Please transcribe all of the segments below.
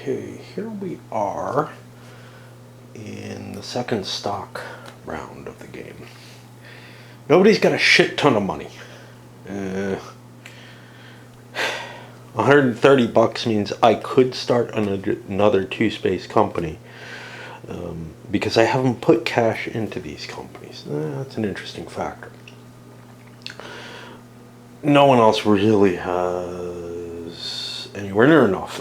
Okay, here we are in the second stock round of the game. Nobody's got a shit ton of money. 130 bucks means I could start another two-space company because I haven't put cash into these companies. That's an interesting factor. No one else really has anywhere near enough.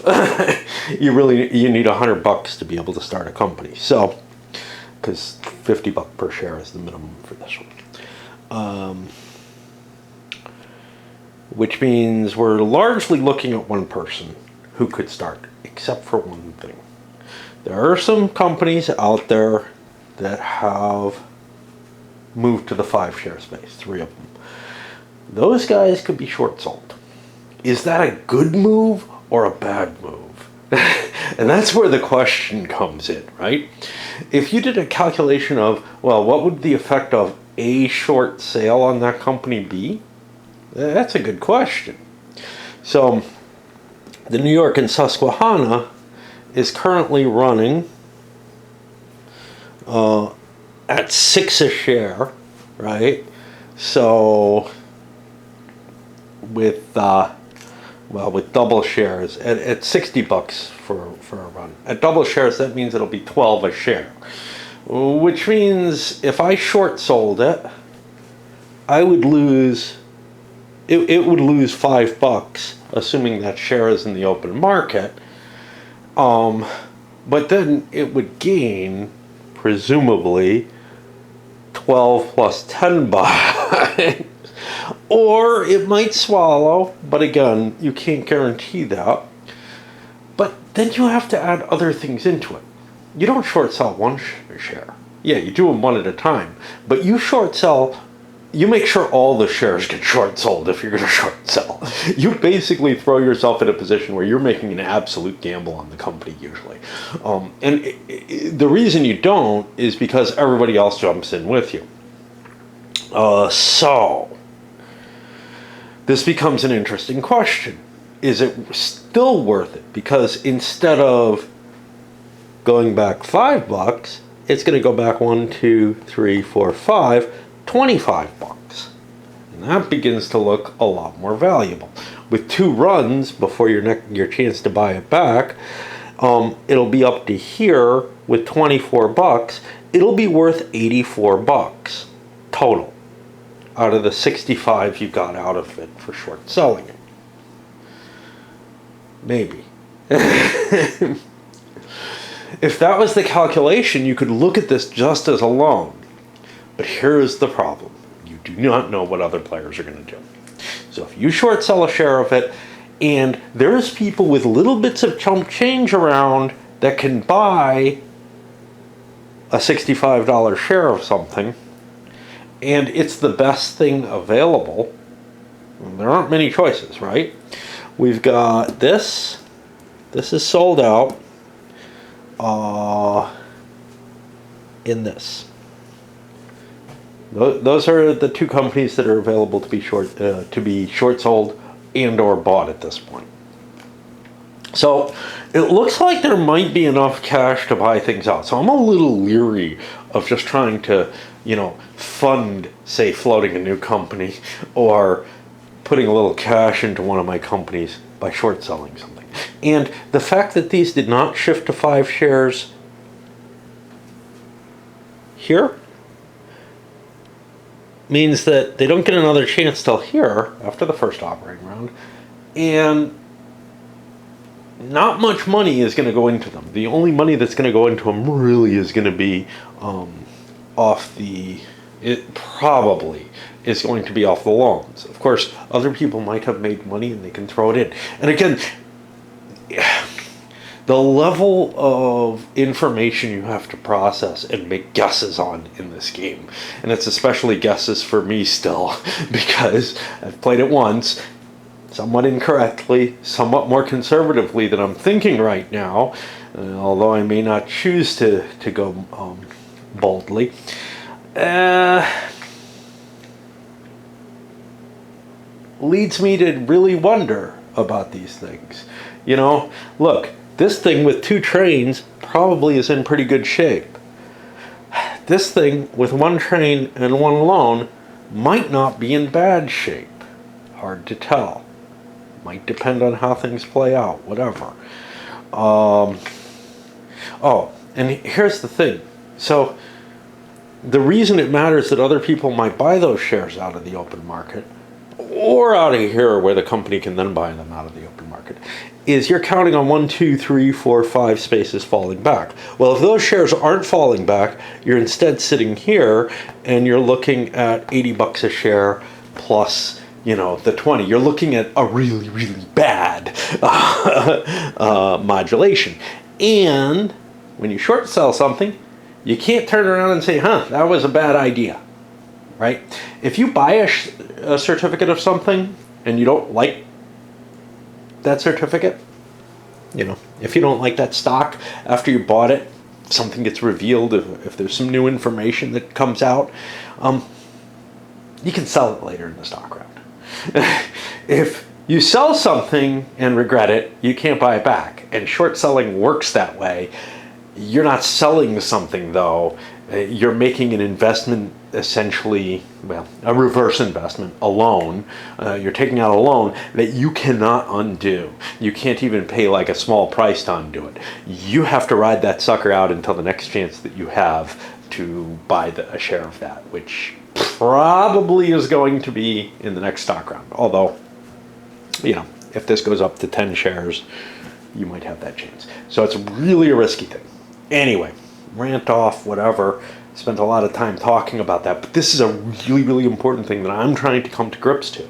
You need 100 bucks to be able to start a company. So, because 50 bucks per share is the minimum for this one. Which means we're largely looking at one person who could start, except for one thing. There are some companies out there that have moved to the 5-share space, 3 of them. Those guys could be short sold. Is that a good move or a bad move? And that's where the question comes in, right? If you did a calculation of, well, what would the effect of a short sale on that company be? That's a good question. So, the New York and Susquehanna is currently running at 6 a share, right? So, with double shares at 60 bucks for a run. At double shares, that means it'll be 12 a share, which means if I short sold it, I would lose. It would lose $5, assuming that share is in the open market. But then it would gain, presumably, 12 plus 10 bucks. Or it might swallow, but again, you can't guarantee that. But then you have to add other things into it. You don't short sell one share. Yeah, you do them one at a time. But you short sell, you make sure all the shares get short sold if you're going to short sell. You basically throw yourself in a position where you're making an absolute gamble on the company usually. The reason you don't is because everybody else jumps in with you. So, this becomes an interesting question. Is it still worth it? Because instead of going back $5, it's going to go back 1, 2, 3, 4, 5, 25 bucks. And that begins to look a lot more valuable. With 2 runs before your chance to buy it back, it'll be up to here with 24 bucks. It'll be worth 84 bucks total out of the 65 you got out of it for short selling it. Maybe. If that was the calculation, you could look at this just as a loan. But here's the problem. You do not know what other players are going to do. So if you short sell a share of it, and there's people with little bits of chump change around that can buy a $65 share of something, and it's the best thing available, there aren't many choices, right? We've got this. This is sold out in this. Those are the 2 companies that are available to be short sold and or bought at this point. So it looks like there might be enough cash to buy things out. So I'm a little leery of just trying to, fund, say, floating a new company or putting a little cash into one of my companies by short selling something. And the fact that these did not shift to 5 shares here means that they don't get another chance till here after the first operating round, and not much money is going to go into them. The only money that's going to go into them really is going to be it probably is going to be off the loans. Of course, other people might have made money and they can throw it in. And again, the level of information you have to process and make guesses on in this game, and it's especially guesses for me still, because I've played it once, somewhat incorrectly, somewhat more conservatively than I'm thinking right now, although I may not choose to go boldly. Leads me to really wonder about these things. Look, This thing with 2 trains probably is in pretty good shape. This thing with 1 train and 1 loan might not be in bad shape. Hard to tell. Might depend on how things play out, whatever. Oh, and here's the thing. So the reason it matters that other people might buy those shares out of the open market, or out of here where the company can then buy them out of the open market, is you're counting on 1, 2, 3, 4, 5 spaces falling back. Well, if those shares aren't falling back, you're instead sitting here and you're looking at $80 a share plus, you know, the 20. You're looking at a really, really bad modulation. And when you short sell something, you can't turn around and say, huh, that was a bad idea, right? If you buy a certificate of something and you don't like that certificate, you know, if you don't like that stock after you bought it, something gets revealed, if there's some new information that comes out, you can sell it later in the stock round. If you sell something and regret it, you can't buy it back. And short selling works that way. You're not selling something, though. You're making an investment, essentially, well, a reverse investment, a loan. You're taking out a loan that you cannot undo. You can't even pay like a small price to undo it. You have to ride that sucker out until the next chance that you have to buy a share of that, which probably is going to be in the next stock round. Although, you know, if this goes up to 10 shares, you might have that chance. So it's really a risky thing. Anyway, rant off, whatever. Spent a lot of time talking about that, but this is a really, really important thing that I'm trying to come to grips with.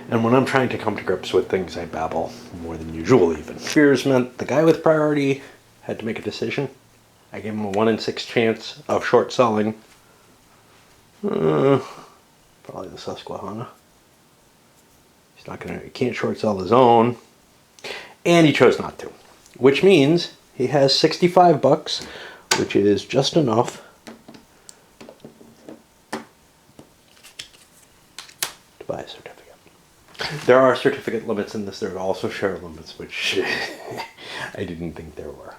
And when I'm trying to come to grips with things, I babble more than usual even. Fears meant the guy with priority had to make a decision. I gave him a 1 in 6 chance of short selling. Probably the Susquehanna. He can't short sell his own. And he chose not to. Which means he has $65, which is just enough to buy a certificate. There are certificate limits in this. There are also share limits, which I didn't think there were.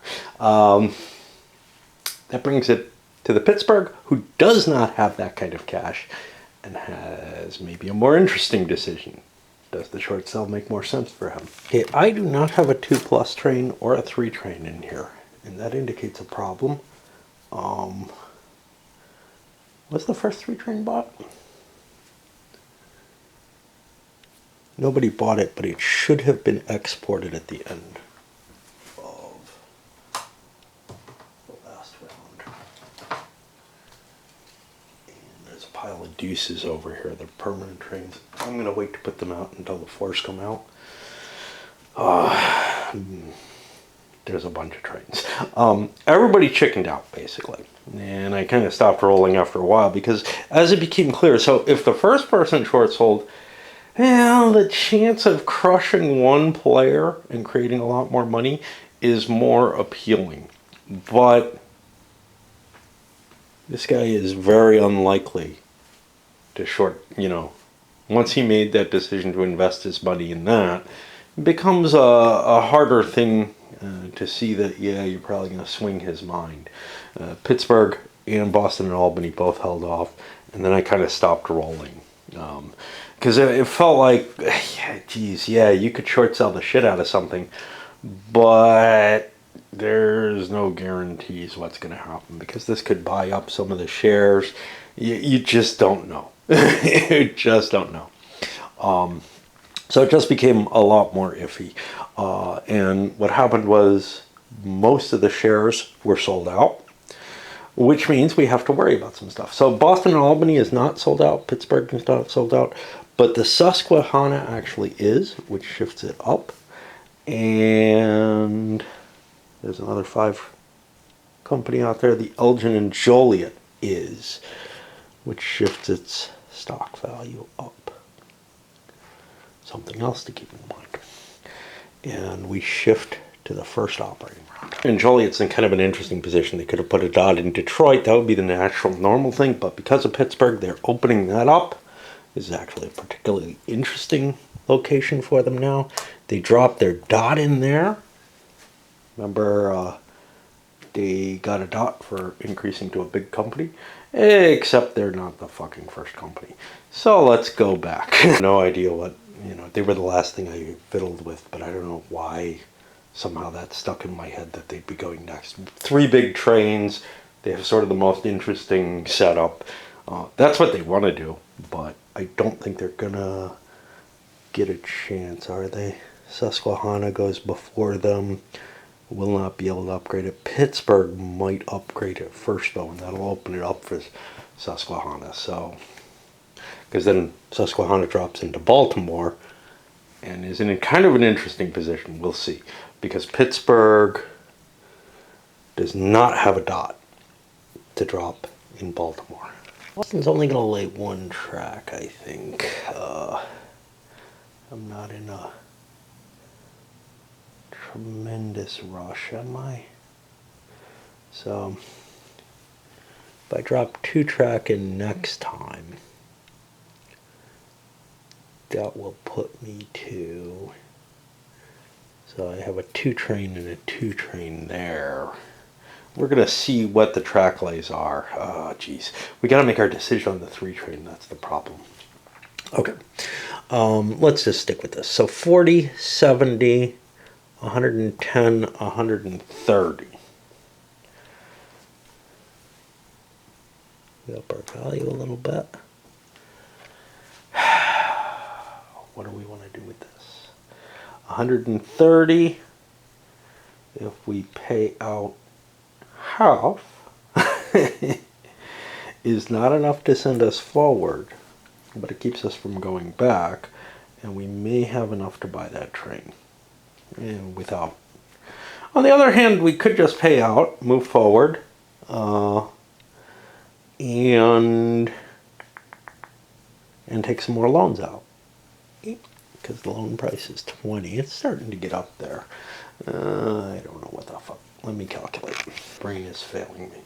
That brings it to the Pittsburgh, who does not have that kind of cash and has maybe a more interesting decision. Does the short sell make more sense for him? Okay, I do not have a 2+ train or a 3 train in here, and that indicates a problem. Was the first 3 train bought? Nobody bought it, but it should have been exported at the end of the last round. And there's a pile of deuces over here, the permanent trains. I'm going to wait to put them out until the 4s come out. There's a bunch of trains. Everybody chickened out, basically. And I kind of stopped rolling after a while because as it became clear, so if the first person short sold, well, the chance of crushing one player and creating a lot more money is more appealing. But this guy is very unlikely to short, you know, once he made that decision to invest his money in that, it becomes a harder thing to see that, yeah, you're probably going to swing his mind. Pittsburgh and Boston and Albany both held off, and then I kind of stopped rolling. Because it felt like, geez, yeah, you could short sell the shit out of something, but there's no guarantees what's going to happen because this could buy up some of the shares. You just don't know. You just don't know. So it just became a lot more iffy. And what happened was most of the shares were sold out, which means we have to worry about some stuff. So Boston and Albany is not sold out. Pittsburgh is not sold out. But the Susquehanna actually is, which shifts it up. And there's another 5 company out there. The Elgin and Joliet is, which shifts its stock value up. Something else to keep in mind. And we shift to the first operating round. And Joliet's in kind of an interesting position. They could have put a dot in Detroit. That would be the natural, normal thing. But because of Pittsburgh, they're opening that up. This is actually a particularly interesting location for them now. They dropped their dot in there. Remember, they got a dot for increasing to a big company, except they're not the fucking first company. So let's go back. No idea what, they were the last thing I fiddled with, but I don't know why somehow that stuck in my head that they'd be going next. 3 big trains. They have sort of the most interesting setup. That's what they want to do, but I don't think they're gonna get a chance, are they? Susquehanna goes before them. Will not be able to upgrade it. Pittsburgh might upgrade it first, though, and that'll open it up for Susquehanna. So, because then Susquehanna drops into Baltimore and is in kind of an interesting position. We'll see. Because Pittsburgh does not have a dot to drop in Baltimore. Boston's only going to lay 1 track, I think. I'm not in a tremendous rush, am I? So, if I drop 2 track in next time, that will put me to, so I have a 2 train and a 2 train there. We're going to see what the track lays are. Oh, geez. We got to make our decision on the 3 train. That's the problem. Okay. Let's just stick with this. So 40, 70, 110, 130. We up our value a little bit. What do we want to do with this? 130. If we pay out half, is not enough to send us forward, but it keeps us from going back, and we may have enough to buy that train. And without. On the other hand, we could just pay out, move forward, and take some more loans out. Because the loan price is 20. It's starting to get up there. I don't know what the fuck. Let me calculate. Brain is failing me.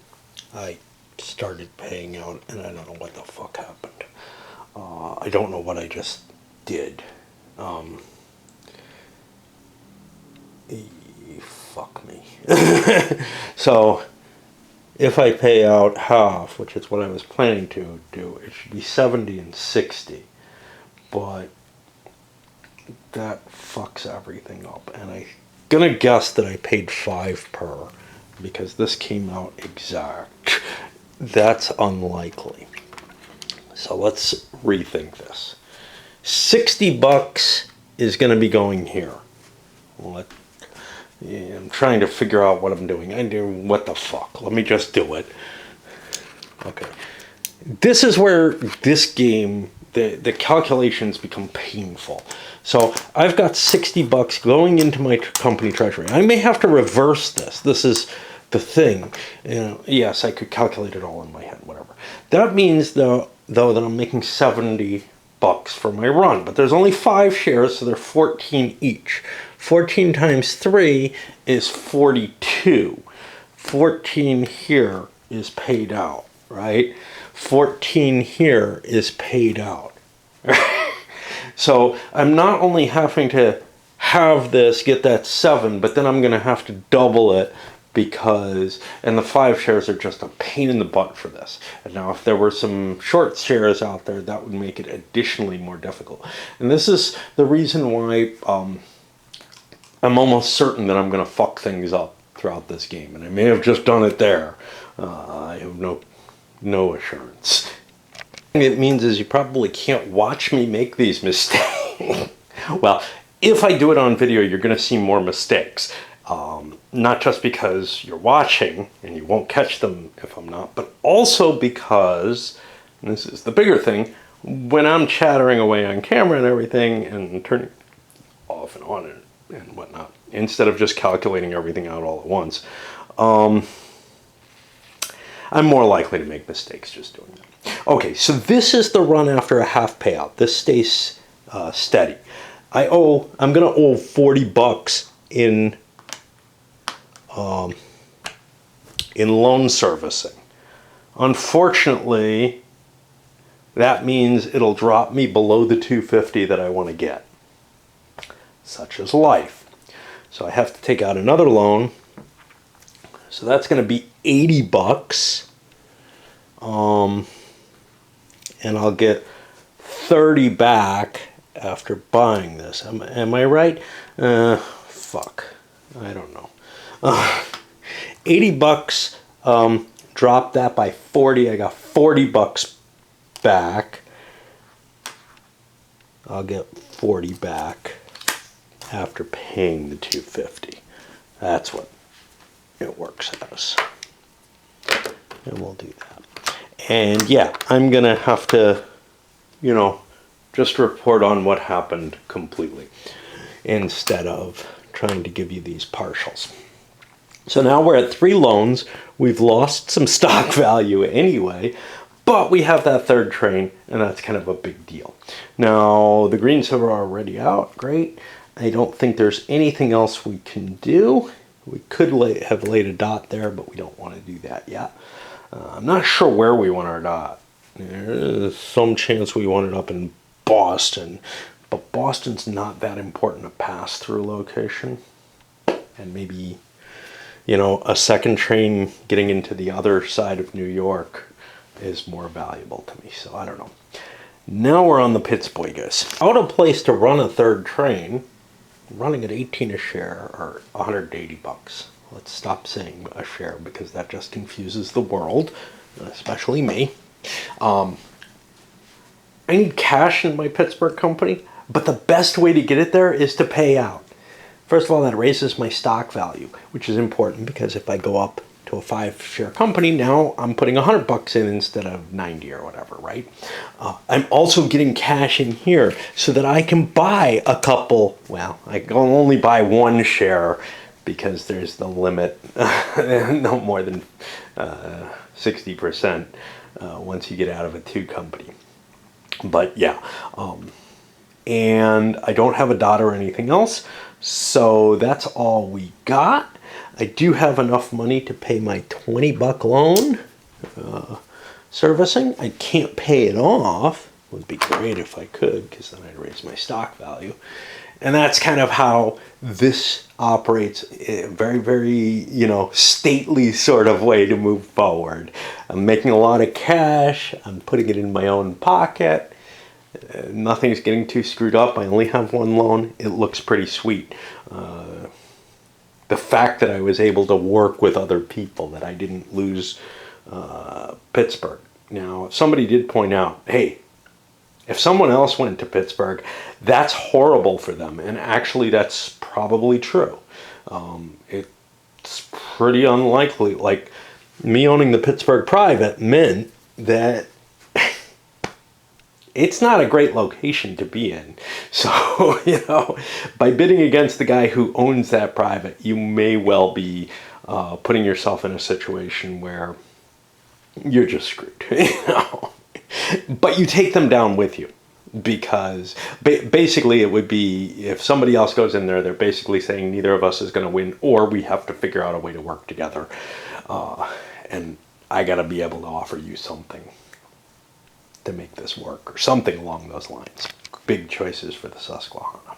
I started paying out and I don't know what the fuck happened. I don't know what I just did. Fuck me. So, if I pay out half, which is what I was planning to do, it should be 70 and 60. But that fucks everything up. And I'm gonna guess that I paid 5 per, because this came out exact. That's unlikely. So let's rethink this. $60 is gonna be going here. I'm trying to figure out what I'm doing. What the fuck? Let me just do it. Okay. This is where this game, the calculations become painful. So I've got $60 going into my company treasury. I may have to reverse this. This is the thing. Yes, I could calculate it all in my head, whatever. That means though that I'm making $70 for my run, but there's only 5 shares, so they're 14 each. 14 times 3 is 42. 14 here is paid out, right? 14 here is paid out. So I'm not only having to have this, get that 7, but then I'm going to have to double it because, and the 5 shares are just a pain in the butt for this. And now if there were some short shares out there, that would make it additionally more difficult. And this is the reason why I'm almost certain that I'm going to fuck things up throughout this game. And I may have just done it there. I have no assurance. It means is you probably can't watch me make these mistakes. Well, if I do it on video, you're going to see more mistakes. Not just because you're watching and you won't catch them if I'm not, but also because, and this is the bigger thing, when I'm chattering away on camera and everything and turning off and on and whatnot, instead of just calculating everything out all at once, I'm more likely to make mistakes just doing that. Okay, so this is the run after a half payout. This stays steady. I'm going to owe $40 in loan servicing. Unfortunately, that means it'll drop me below the $250 that I want to get. Such is life. So I have to take out another loan. So that's going to be $80. And I'll get 30 back after buying this. Am I right? Fuck. I don't know. 80 bucks, dropped that by 40. I got 40 bucks back. I'll get 40 back after paying the 250. That's what it works as. And we'll do that. And yeah, I'm gonna have to, you know, just report on what happened completely instead of trying to give you these partials. So now we're at 3 loans. We've lost some stock value anyway, but we have that third train, and that's kind of a big deal. Now, the greens are already out. Great. I don't think there's anything else we can do. We could have laid a dot there, but we don't want to do that yet. I'm not sure where we want our dot. There's some chance we want it up in Boston, but Boston's not that important a pass-through location. And maybe, you know, a second train getting into the other side of New York is more valuable to me, so I don't know. Now we're on the Pittsburghs. Out of place to run a third train, running at 18 a share or 180 bucks. Let's stop saying a share because that just confuses the world, especially me. I need cash in my Pittsburgh company, but the best way to get it there is to pay out. First of all, that raises my stock value, which is important because if I go up to a 5-share company, now I'm putting 100 bucks in instead of 90 or whatever, right? I'm also getting cash in here so that I can buy a couple, well, I can only buy 1 share because there's the limit, no more than 60% once you get out of a 2 company. But yeah, and I don't have a dot or anything else, so that's all we got. I do have enough money to pay my 20-buck loan servicing. I can't pay it off. It would be great if I could, because then I'd raise my stock value. And that's kind of how this operates, a very, very, you know, stately sort of way to move forward. I'm making a lot of cash. I'm putting it in my own pocket. Nothing's getting too screwed up. I only have 1 loan. It looks pretty sweet. The fact that I was able to work with other people, that I didn't lose Pittsburgh. Now, if somebody did point out, hey, if someone else went to Pittsburgh, that's horrible for them. And actually, that's probably true. It's pretty unlikely. Like, me owning the Pittsburgh Private meant that it's not a great location to be in. So, you know, by bidding against the guy who owns that private, you may well be putting yourself in a situation where you're just screwed, you know. But you take them down with you, because basically it would be, if somebody else goes in there, they're basically saying neither of us is going to win, or we have to figure out a way to work together. And I got to be able to offer you something to make this work, or something along those lines. Big choices for the Susquehanna.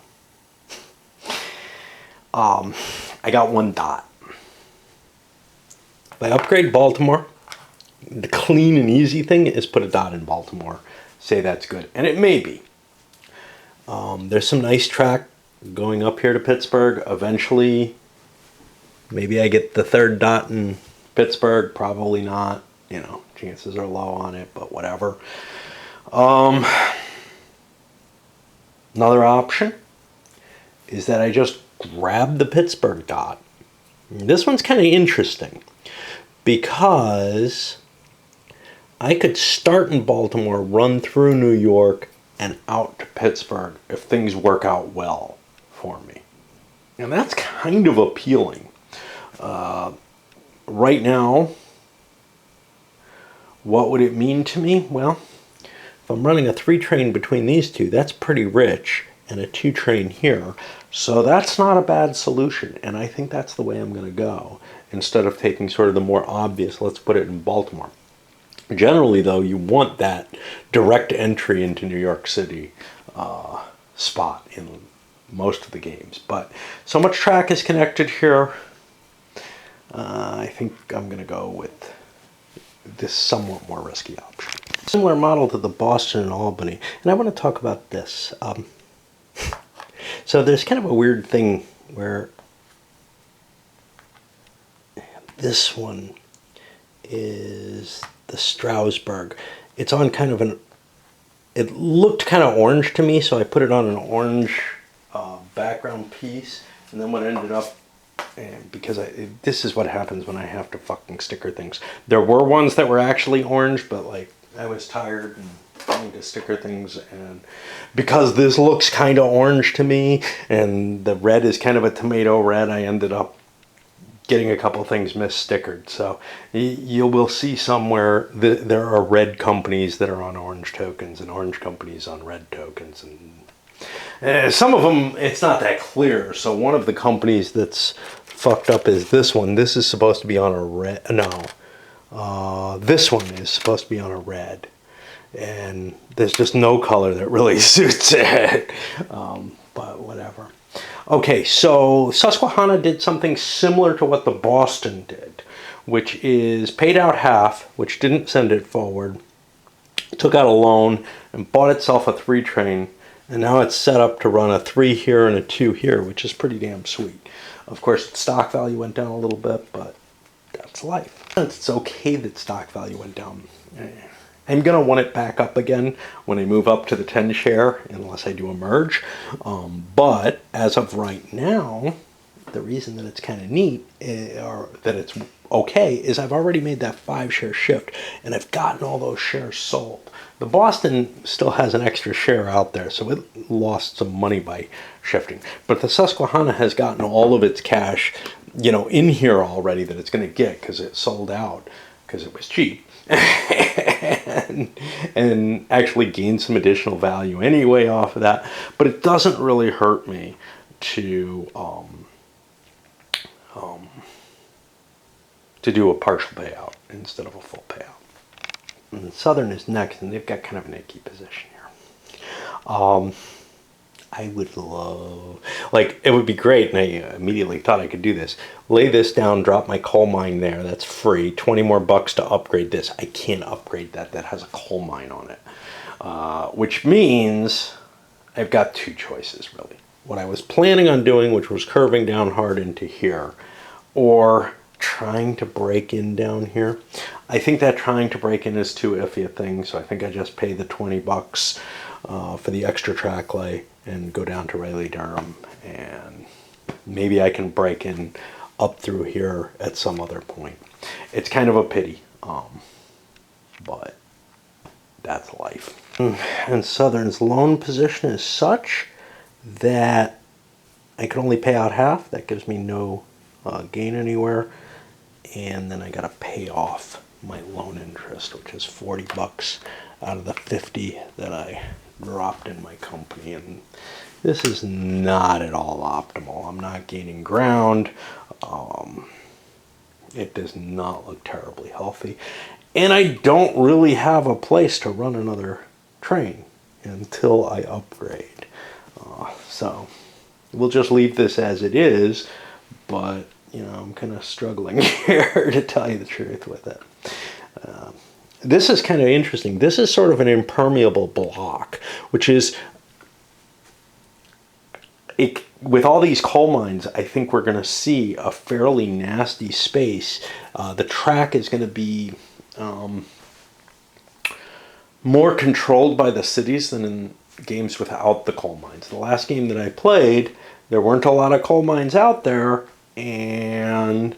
I got 1 dot. If I upgrade Baltimore, the clean and easy thing is put a dot in Baltimore. Say that's good. And it may be. There's some nice track going up here to Pittsburgh. Eventually, maybe I get the 3rd dot in Pittsburgh. Probably not. You know, chances are low on it, but whatever. Another option is that I just grab the Pittsburgh dot. This one's kind of interesting because I could start in Baltimore, run through New York, and out to Pittsburgh if things work out well for me. And that's kind of appealing. Right now, what would it mean to me? Well, if I'm running a 3 train between these two, that's pretty rich, and a 2 train here. So that's not a bad solution, and I think that's the way I'm going to go, instead of taking sort of the more obvious, let's put it in Baltimore. Generally, though, you want that direct entry into New York City spot in most of the games. But so much track is connected here. I think I'm going to go with this somewhat more risky option. Similar model to the Boston and Albany. And I want to talk about this. So there's kind of a weird thing where this one is the Strasbourg. It's on kind of an, it looked kind of orange to me, so I put it on an orange background piece. And then what ended up, and because this is what happens when I have to fucking sticker things. There were ones that were actually orange, but like I was tired and I need to sticker things, and because this looks kind of orange to me and the red is kind of a tomato red, I ended up getting a couple things misstickered. So you will see somewhere there are red companies that are on orange tokens and orange companies on red tokens, and some of them it's not that clear. So one of the companies that's fucked up is this one. This is supposed to be on a red. No, this one is supposed to be on a red, and there's just no color that really suits it. But whatever. Okay, so Susquehanna did something similar to what the Boston did, which is paid out half, which didn't send it forward, took out a loan, and bought itself a 3 train, and now it's set up to run a 3 here and a 2 here, which is pretty damn sweet. Of course, stock value went down a little bit, but that's life. It's okay that stock value went down. I'm going to want it back up again when I move up to the 10 share, unless I do a merge. But as of right now, the reason that it's kind of neat, or that it's okay, is I've already made that 5 share shift, and I've gotten all those shares sold. The Boston still has an extra share out there, so it lost some money by shifting. But the Susquehanna has gotten all of its cash, you know, in here already that it's going to get because it sold out because it was cheap. and actually gained some additional value anyway off of that. But it doesn't really hurt me to do a partial payout instead of a full payout. And Southern is next, and they've got kind of an icky position here. I would love, like, it would be great, and I immediately thought I could do this. Lay this down, drop my coal mine there, that's free. 20 more bucks to upgrade this. I can't upgrade that, that has a coal mine on it. Which means I've got 2 choices, really. What I was planning on doing, which was curving down hard into here, or trying to break in down here. I think that trying to break in is too iffy a thing, so I think I just pay the 20 bucks for the extra track lay and go down to Raleigh-Durham, and maybe I can break in up through here at some other point. It's kind of a pity, but that's life. And Southern's loan position is such that I can only pay out half. That gives me no gain anywhere, and then I gotta pay off my loan interest, which is 40 bucks out of the 50 that I dropped in my company, and this is not at all optimal. I'm not gaining ground. It does not look terribly healthy, and I don't really have a place to run another train until I upgrade. So we'll just leave this as it is, but you know, I'm kind of struggling here to tell you the truth with it. This is kind of interesting. This is sort of an impermeable block, which is, with all these coal mines, I think we're going to see a fairly nasty space. The track is going to be more controlled by the cities than in games without the coal mines. The last game that I played, there weren't a lot of coal mines out there, and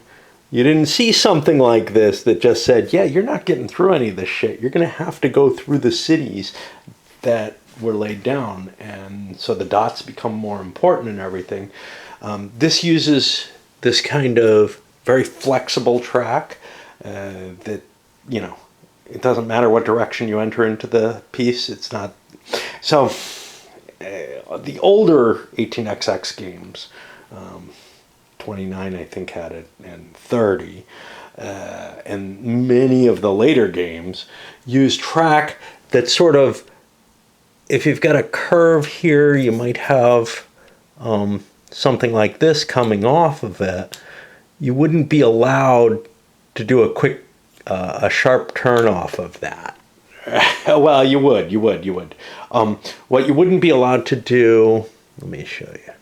you didn't see something like this that just said, yeah, you're not getting through any of this shit. You're going to have to go through the cities that were laid down. And so the dots become more important and everything. This uses this kind of very flexible track that, you know, it doesn't matter what direction you enter into the piece. It's not. So the older 18XX games, 29 I think had it, and 30, and many of the later games use track that sort of, if you've got a curve here, you might have something like this coming off of it, you wouldn't be allowed to do a quick, a sharp turn off of that. Well, you would. What you wouldn't be allowed to do, let me show you.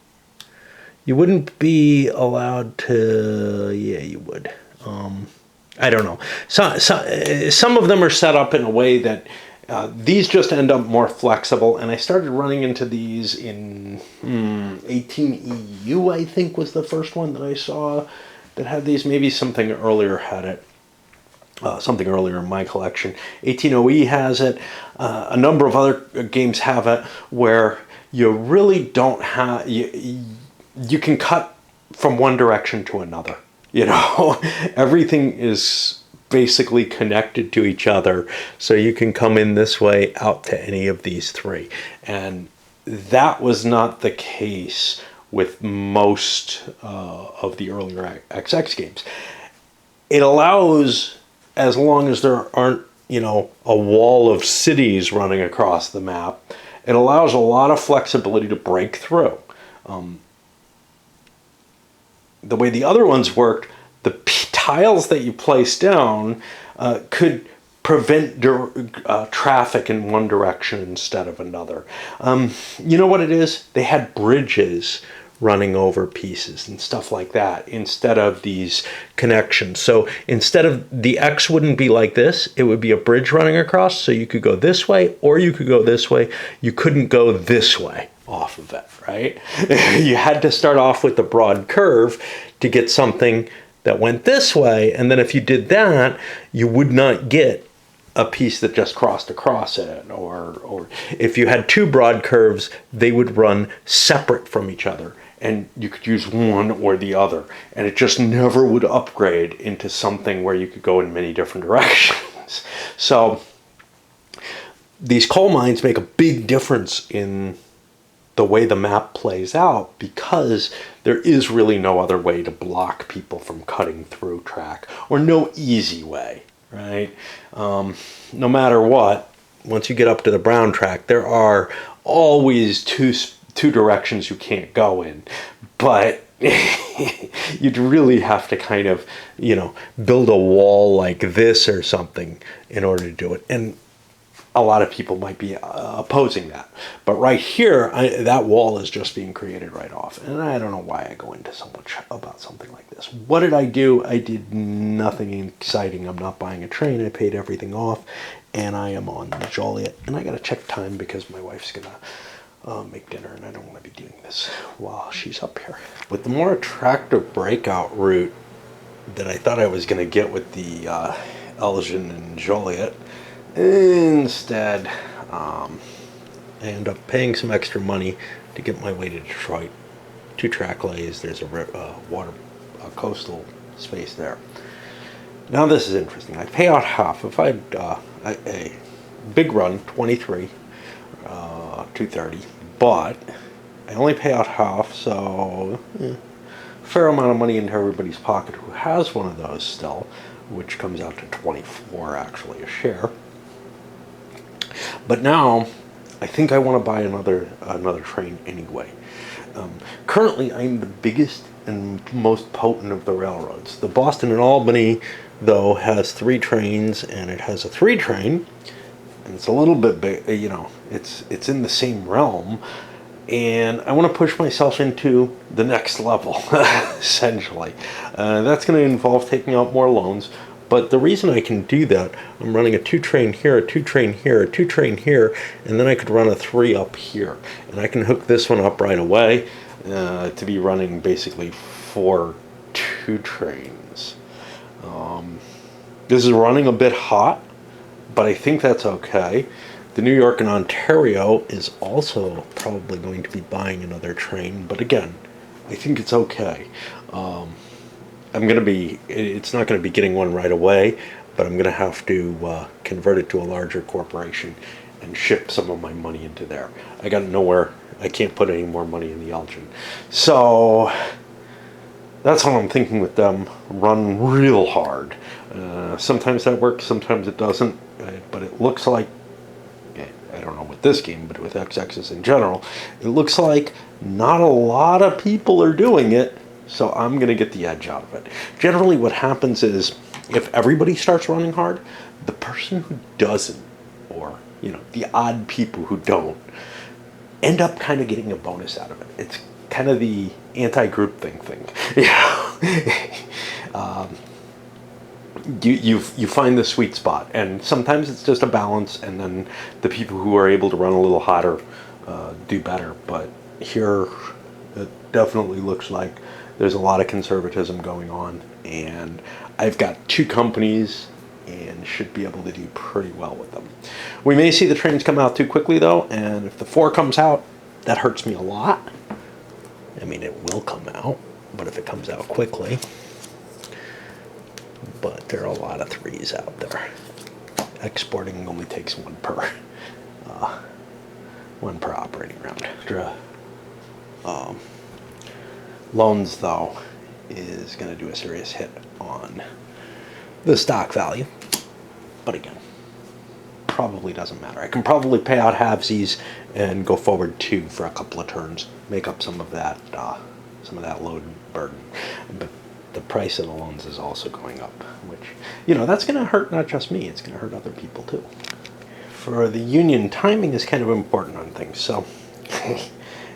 You wouldn't be allowed to, yeah, you would. I don't know. Some of them are set up in a way that these just end up more flexible, and I started running into these in 18EU, I think was the first one that I saw that had these. Maybe something earlier had it. Something earlier in my collection. 18OE has it. A number of other games have it where you really don't have... You can cut from one direction to another. You know, everything is basically connected to each other, so you can come in this way out to any of these three. And that was not the case with most of the earlier XX games. It allows, as long as there aren't, you know, a wall of cities running across the map, it allows a lot of flexibility to break through. The way the other ones worked, the tiles that you place down could prevent traffic in one direction instead of another. You know what it is? They had bridges running over pieces and stuff like that instead of these connections. So instead of the X wouldn't be like this, it would be a bridge running across, so you could go this way or you could go this way. You couldn't go this way off of it, right? You had to start off with the broad curve to get something that went this way, and then if you did that, you would not get a piece that just crossed across it, or if you had two broad curves, they would run separate from each other, and you could use one or the other, and it just never would upgrade into something where you could go in many different directions. So these coal mines make a big difference in the way the map plays out, because there is really no other way to block people from cutting through track, or no easy way, right? No matter what, once you get up to the brown track, there are always two directions you can't go in, but you'd really have to kind of, you know, build a wall like this or something in order to do it. And a lot of people might be opposing that. But right here, that wall is just being created right off. And I don't know why I go into so much about something like this. What did I do? I did nothing exciting. I'm not buying a train. I paid everything off. And I am on Joliet. And I got to check time because my wife's going to make dinner. And I don't want to be doing this while she's up here. With the more attractive breakout route that I thought I was going to get with the Elgin and Joliet, instead, I end up paying some extra money to get my way to Detroit. 2 track lays, there's a coastal space there. Now this is interesting. I pay out half. If I had a big run, 23, 230, but I only pay out half, so fair amount of money into everybody's pocket who has one of those still, which comes out to 24 actually a share. But now, I think I want to buy another train anyway. Currently, I'm the biggest and most potent of the railroads. The Boston and Albany, though, has 3 trains, and it has a 3 train, and it's a little bit big. You know, it's in the same realm, and I want to push myself into the next level, essentially. That's going to involve taking out more loans. But the reason I can do that, I'm running a 2 train here, a 2 train here, a 2 train here, and then I could run a 3 up here. And I can hook this one up right away to be running basically 4 2 trains. This is running a bit hot, but I think that's okay. The New York and Ontario is also probably going to be buying another train, but again, I think it's okay. It's not going to be getting one right away, but I'm going to have to convert it to a larger corporation and ship some of my money into there. I got nowhere. I can't put any more money in the Elgin. So that's what I'm thinking with them. Run real hard. Sometimes that works, sometimes it doesn't, but it looks like I don't know with this game, but with XXs in general, it looks like not a lot of people are doing it, so I'm going to get the edge out of it. Generally what happens is if everybody starts running hard, the person who doesn't, or the odd people who don't, end up kind of getting a bonus out of it. It's kind of the anti-groupthink thing. You find the sweet spot, and sometimes it's just a balance, and then the people who are able to run a little hotter do better. But here it definitely looks like there's a lot of conservatism going on, and I've got 2 companies and should be able to do pretty well with them. We may see the trains come out too quickly though, and if the 4 comes out, that hurts me a lot. I mean, it will come out, but if it comes out quickly. But there are a lot of 3s out there. Exporting only takes one per operating round. Loans though is going to do a serious hit on the stock value, but again, probably doesn't matter. I can probably pay out halvesies and go forward 2 for a couple of turns, make up some of that load burden. But the price of the loans is also going up, which that's going to hurt not just me; it's going to hurt other people too. For the union, timing is kind of important on things, so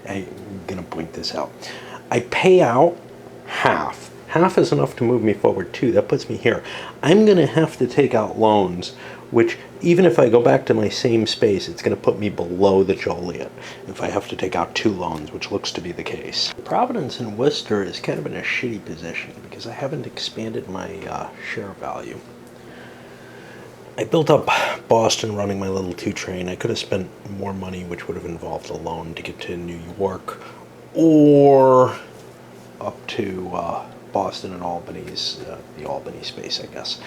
I'm going to point this out. I pay out half. Half is enough to move me forward 2. That puts me here. I'm going to have to take out loans, which even if I go back to my same space, it's going to put me below the Joliet if I have to take out 2 loans, which looks to be the case. Providence and Worcester is kind of in a shitty position because I haven't expanded my share value. I built up Boston running my little 2 train. I could have spent more money, which would have involved a loan to get to New York, or up to Boston and Albany's, the Albany space, I guess.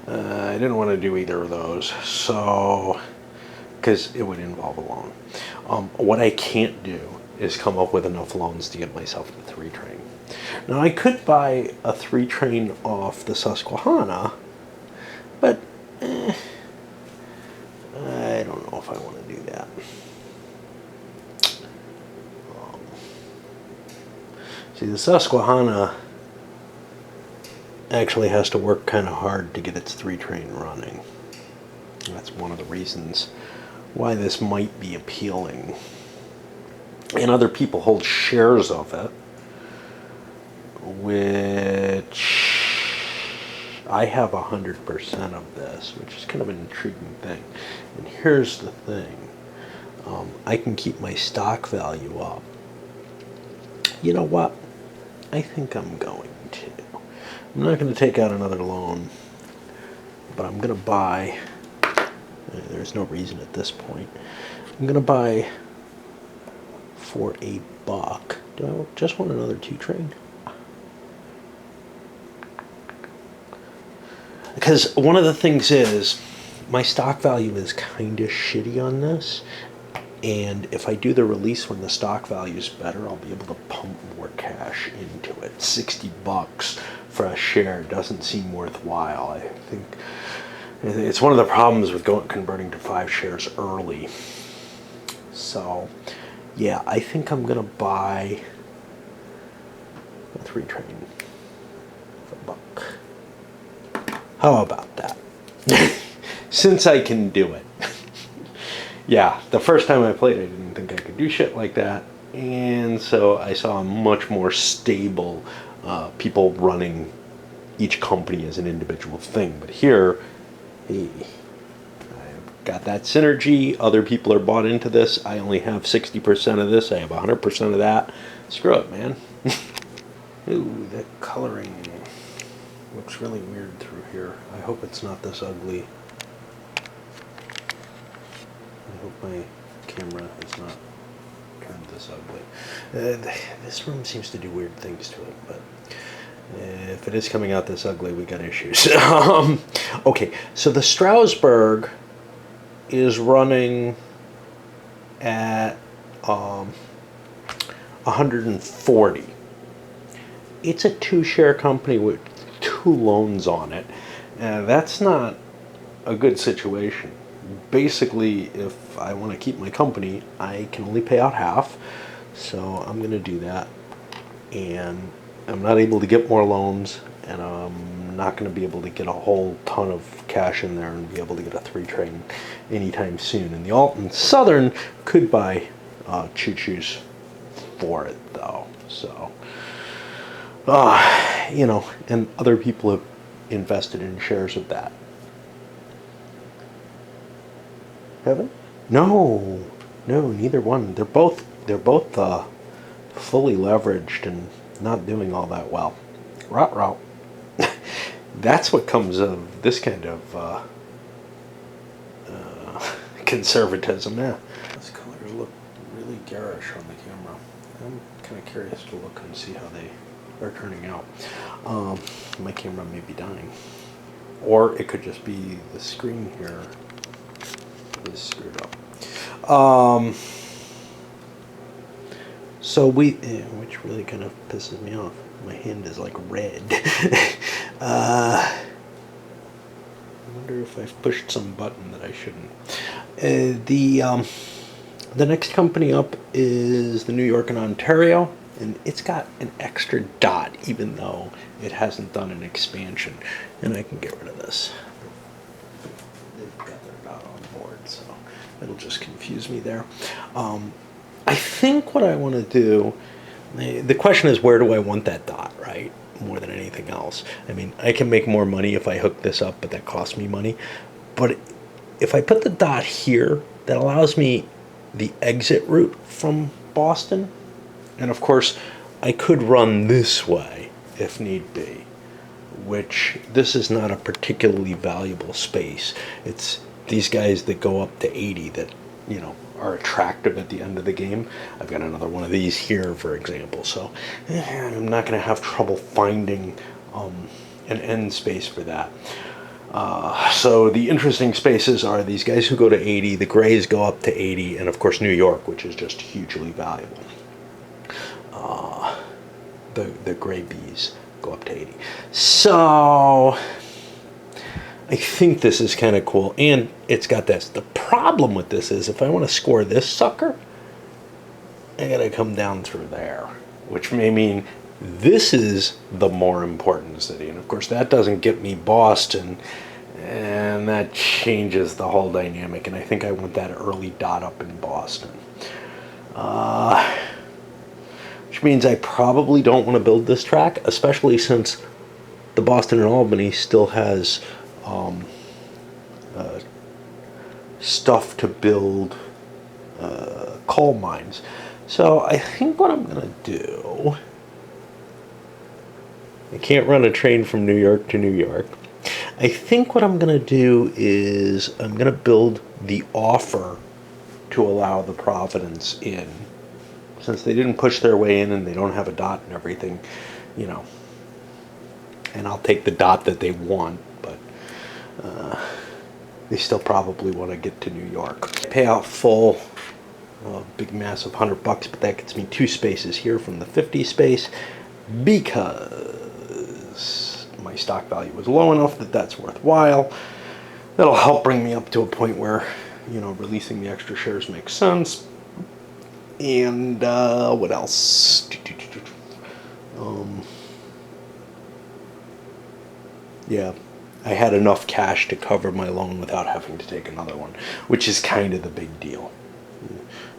I didn't want to do either of those, so, because it would involve a loan. What I can't do is come up with enough loans to get myself the 3 train. Now I could buy a 3 train off the Susquehanna, but I don't know if I want to do that. See, the Susquehanna actually has to work kind of hard to get its 3 train running. That's one of the reasons why this might be appealing. And other people hold shares of it, which I have 100% of this, which is kind of an intriguing thing. And here's the thing. I can keep my stock value up. You know what? I think I'm going to. I'm not going to take out another loan, but I'm going to buy, there's no reason at this point, I'm going to buy for $1. Do I just want another 2 train? Because one of the things is, my stock value is kind of shitty on this, and if I do the release when the stock value is better, I'll be able to pump more cash into it. $60 for a share doesn't seem worthwhile. I think it's one of the problems with converting to 5 shares early. So, yeah, I think I'm gonna buy a 3 train for $1. How about that? Since I can do it. Yeah, the first time I played, I didn't think I could do shit like that, and so I saw a much more stable people running each company as an individual thing. But here, hey, I've got that synergy. Other people are bought into this. I only have 60% of this. I have 100% of that. Screw it, man. Ooh, that coloring looks really weird through here. I hope it's not this ugly. I hope my camera has not turned this ugly. This room seems to do weird things to it, but if it is coming out this ugly, we got issues. Okay, so the Strasbourg is running at 140. It's a 2-share company with 2 loans on it. That's not a good situation. basically, if I want to keep my company, I can only pay out half. So I'm going to do that. And I'm not able to get more loans, and I'm not going to be able to get a whole ton of cash in there and be able to get a 3 train anytime soon. And the Alton Southern could buy choo-choos for it, though. So, you know, and other people have invested in shares of that. Haven't? No, neither one. They're both fully leveraged and not doing all that well. Rot. That's what comes of this kind of conservatism. Yeah. Those colors look really garish on the camera. I'm kind of curious to look and see how they are turning out. My camera may be dying, or it could just be the screen here is screwed up. So which really kind of pisses me off. My hand is like red. I wonder if I've pushed some button that I shouldn't. The next company up is the New York and Ontario, and it's got an extra dot, even though it hasn't done an expansion. And I can get rid of this. They've got their dot on board, so it'll just confuse me there. I think what I want to do, the question is, where do I want that dot, right? More than anything else. I mean, I can make more money if I hook this up, but that costs me money. But if I put the dot here, that allows me the exit route from Boston. And of course, I could run this way if need be, which this is not a particularly valuable space. It's these guys that go up to 80 that, you know, are attractive at the end of the game. I've got another one of these here, for example, so I'm not going to have trouble finding an end space for that. So the interesting spaces are these guys who go to 80, the grays go up to 80, and of course New York, which is just hugely valuable. The gray bees go up to 80. So I think this is kind of cool, and it's got this. The problem with this is if I want to score this sucker, I gotta come down through there, which may mean this is the more important city. And of course that doesn't get me Boston, and that changes the whole dynamic, and I think I want that early dot up in Boston. Which means I probably don't want to build this track, especially since the Boston and Albany still has stuff to build coal mines. So I think what I'm going to do, I can't run a train from New York to New York. I think what I'm going to do is I'm going to build the offer to allow the Providence in. Since they didn't push their way in and they don't have a dot and everything, you know. And I'll take the dot that they want, but they still probably want to get to New York. Pay out full, big massive $100, but that gets me 2 spaces here from the 50 space because my stock value was low enough that that's worthwhile. That'll help bring me up to a point where, you know, releasing the extra shares makes sense. And what else? Yeah, I had enough cash to cover my loan without having to take another one, which is kind of the big deal.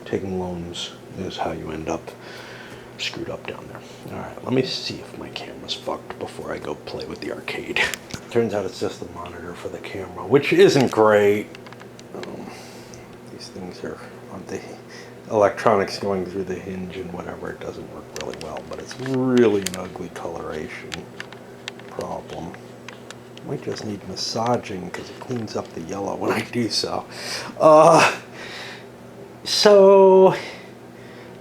Taking loans is how you end up screwed up down there. All right, let me see if my camera's fucked before I go play with the arcade. Turns out it's just the monitor for the camera, which isn't great. These things are on the electronics going through the hinge and whatever. It doesn't work really well, but it's really an ugly coloration problem. Might just need massaging because it cleans up the yellow when I do so.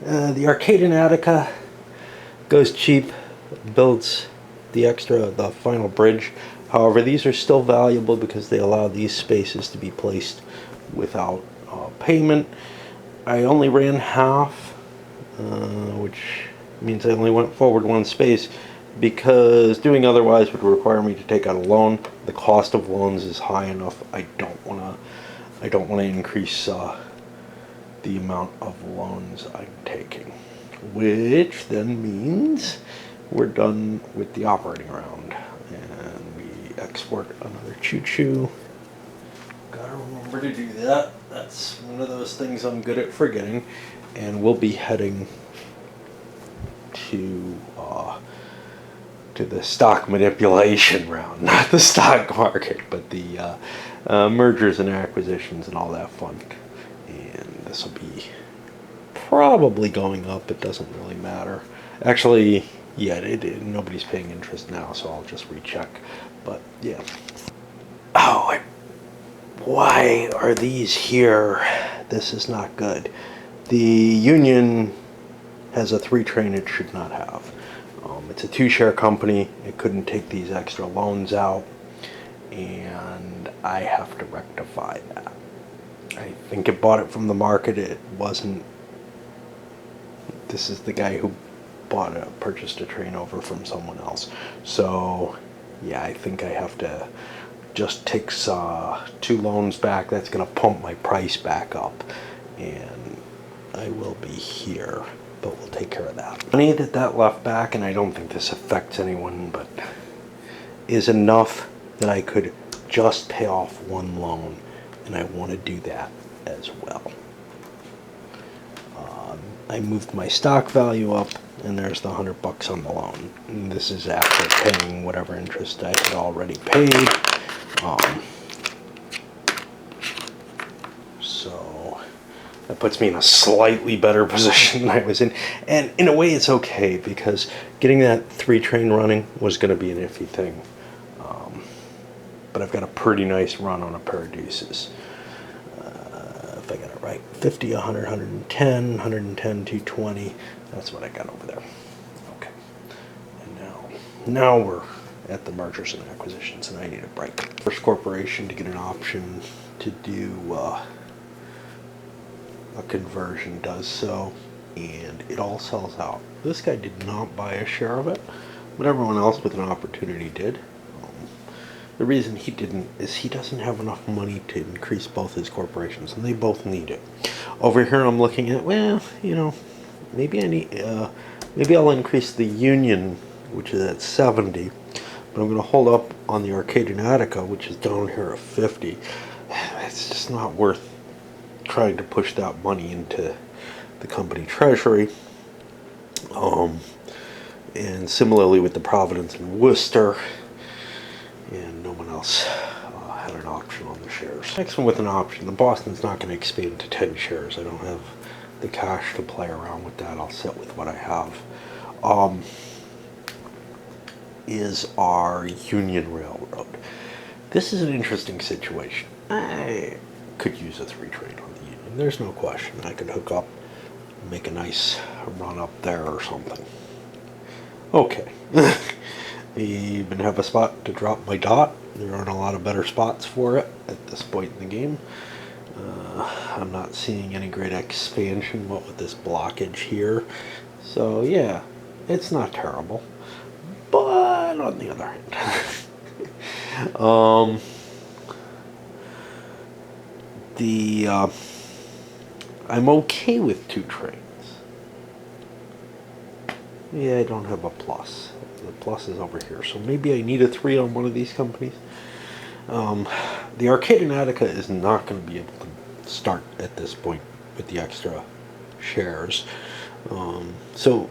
The arcade in Attica goes cheap, builds the final bridge. However, these are still valuable because they allow these spaces to be placed without payment. I only ran half, which means I only went forward 1 space, because doing otherwise would require me to take out a loan. The cost of loans is high enough. I don't want I don't want to increase the amount of loans I'm taking, which then means we're done with the operating round, and we export another choo-choo. Gotta remember to do that. That's one of those things I'm good at forgetting, and we'll be heading to the stock manipulation round, not the stock market, but the mergers and acquisitions and all that fun. And this will be probably going up. It doesn't really matter. Actually, yeah, nobody's paying interest now, so I'll just recheck. But yeah. Oh, why are these here? This is not good. The union has a 3 train it should not have. It's a 2-share company. It couldn't take these extra loans out, and I have to rectify that. I think it bought it from the market. It wasn't. This is the guy who purchased a train over from someone else. So yeah, I think I have to just take 2 loans back. That's going to pump my price back up, and I will be here, but we'll take care of that. Money that left back, and I don't think this affects anyone, but is enough that I could just pay off 1 loan, and I want to do that as well. I moved my stock value up, and there's the $100 on the loan. And this is after paying whatever interest I had already paid. So that puts me in a slightly better position than I was in. And in a way it's okay, because getting that 3 train running was going to be an iffy thing. But I've got a pretty nice run on a pair of deuces. If I got it right, 50, 100, 110, 110, 220. That's what I got over there. Okay. And now we're at the mergers and acquisitions, and I need a break. First corporation to get an option to do a conversion does so, and it all sells out. This guy did not buy a share of it, but everyone else with an opportunity did. The reason he didn't is he doesn't have enough money to increase both his corporations, and they both need it. Over here I'm looking at, well, you know, maybe maybe I'll increase the union, which is at 70, but I'm going to hold up on the Arcade and Attica, which is down here at 50. It's just not worth trying to push that money into the company treasury. And similarly with the Providence and Worcester, and no one else had an option on the shares. Next one with an option, the Boston's not going to expand to 10 shares. I don't have the cash to play around with that. I'll sit with what I have. Is our Union Railroad. This is an interesting situation. I could use a 3 train on the Union. There's no question. I could hook up, make a nice run up there or something. Okay. Even have a spot to drop my dot. There aren't a lot of better spots for it at this point in the game. I'm not seeing any great expansion, what with this blockage here. So yeah, it's not terrible. But on the other hand, I'm okay with 2 trains. Yeah, I don't have a plus. The plus is over here, so maybe I need a 3 on one of these companies. The Arcade and Attica is not going to be able to start at this point with the extra shares. So,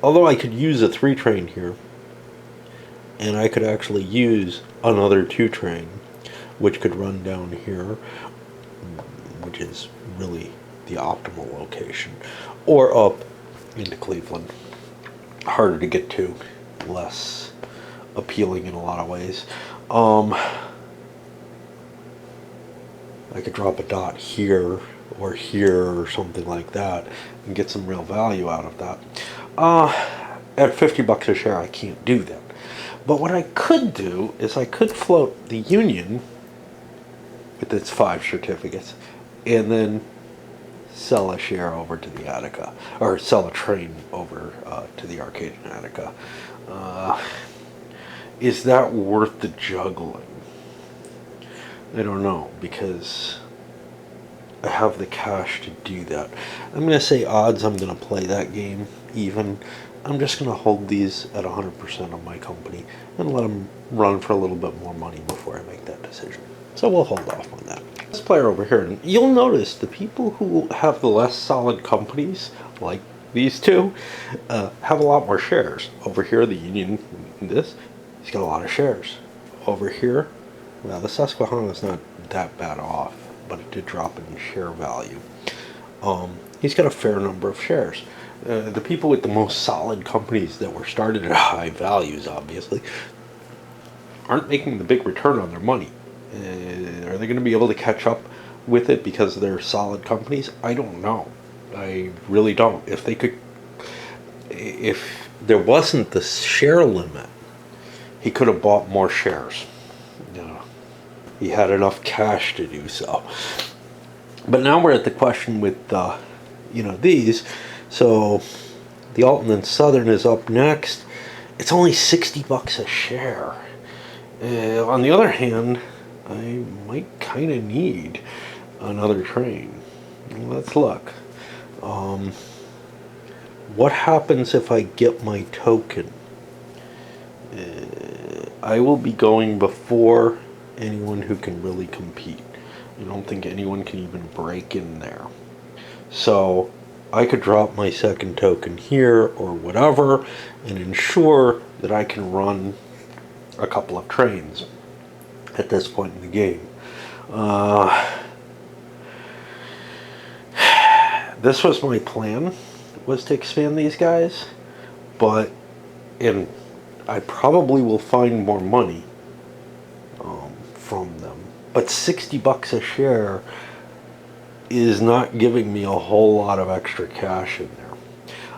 although I could use a 3 train here, and I could actually use another 2 train, which could run down here, which is really the optimal location, or up into Cleveland. Harder to get to, less appealing in a lot of ways. I could drop a dot here or something like that and get some real value out of that. At $50 a share, I can't do that. But what I could do is I could float the Union with its 5 certificates and then sell a share over to the Attica, or sell a train over to the Arcade and Attica. Is that worth the juggling? I don't know, because I have the cash to do that. I'm going to say odds I'm going to play that game even. I'm just going to hold these at 100% of my company and let them run for a little bit more money before I make that decision. So we'll hold off on that. This player over here, and you'll notice the people who have the less solid companies, like these two, have a lot more shares. Over here, the Union, he's got a lot of shares. Over here, well, the Susquehanna's not that bad off, but it did drop in share value. He's got a fair number of shares. The people with the most solid companies that were started at high values, obviously, aren't making the big return on their money. Are they going to be able to catch up with it because they're solid companies? I don't know. I really don't. If there wasn't the share limit, he could have bought more shares. He had enough cash to do so. But now we're at the question with these. So the Alton and Southern is up next. It's only $60 a share. On the other hand, I might kind of need another train. Let's look. What happens if I get my token? I will be going before anyone who can really compete. I don't think anyone can even break in there. So I could drop my second token here or whatever and ensure that I can run a couple of trains at this point in the game. This was my plan, was to expand these guys, and I probably will find more money from them. But $60 a share is not giving me a whole lot of extra cash in there.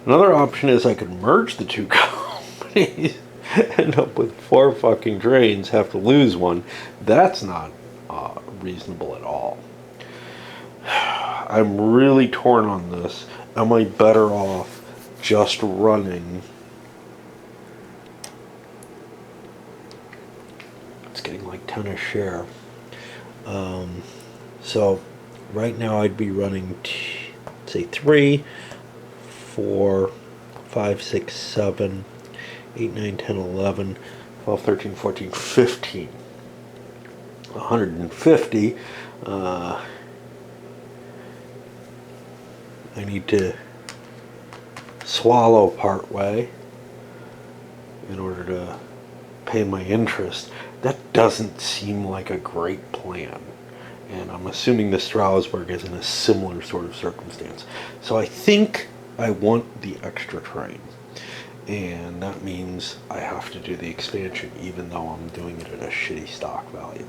Another option is I could merge the two companies, end up with 4 fucking trains, have to lose one. That's not reasonable at all. I'm really torn on this. Am I better off just running? It's getting like 10 a share. So right now I'd be running, say 3, 4, 5, 6, 7, 8, 9, 10, 11, 12, 13, 14, 15. 150. I need to swallow part way in order to pay my interest. That doesn't seem like a great plan. And I'm assuming the Strasbourg is in a similar sort of circumstance. So I think I want the extra train. And that means I have to do the expansion, even though I'm doing it at a shitty stock value.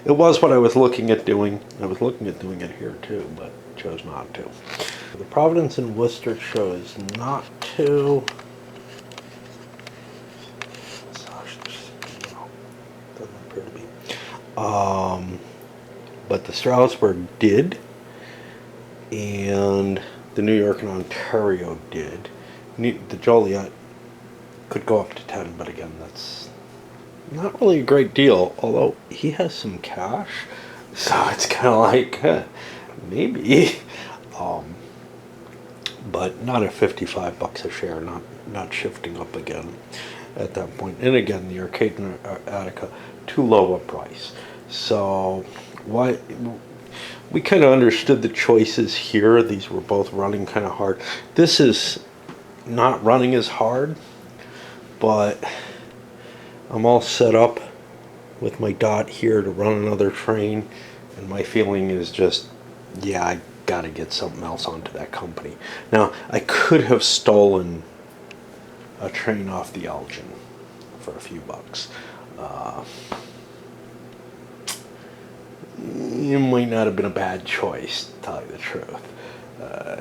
It was what I was looking at doing. I was looking at doing it here too, but chose not to. The Providence and Worcester chose not to. Doesn't appear to be. But the Strasbourg did, and the New York and Ontario did. The Joliet could go up to 10, but again, that's not really a great deal, although he has some cash, so it's kind of like, maybe. But not at $55 a share, not shifting up again at that point. And again, the Arcade and Attica, too low a price. So we kind of understood the choices here. These were both running kind of hard. This is not running as hard, but I'm all set up with my dot here to run another train, and my feeling is just, yeah, I gotta get something else onto that company. Now, I could have stolen a train off the Elgin for a few bucks. It might not have been a bad choice, to tell you the truth.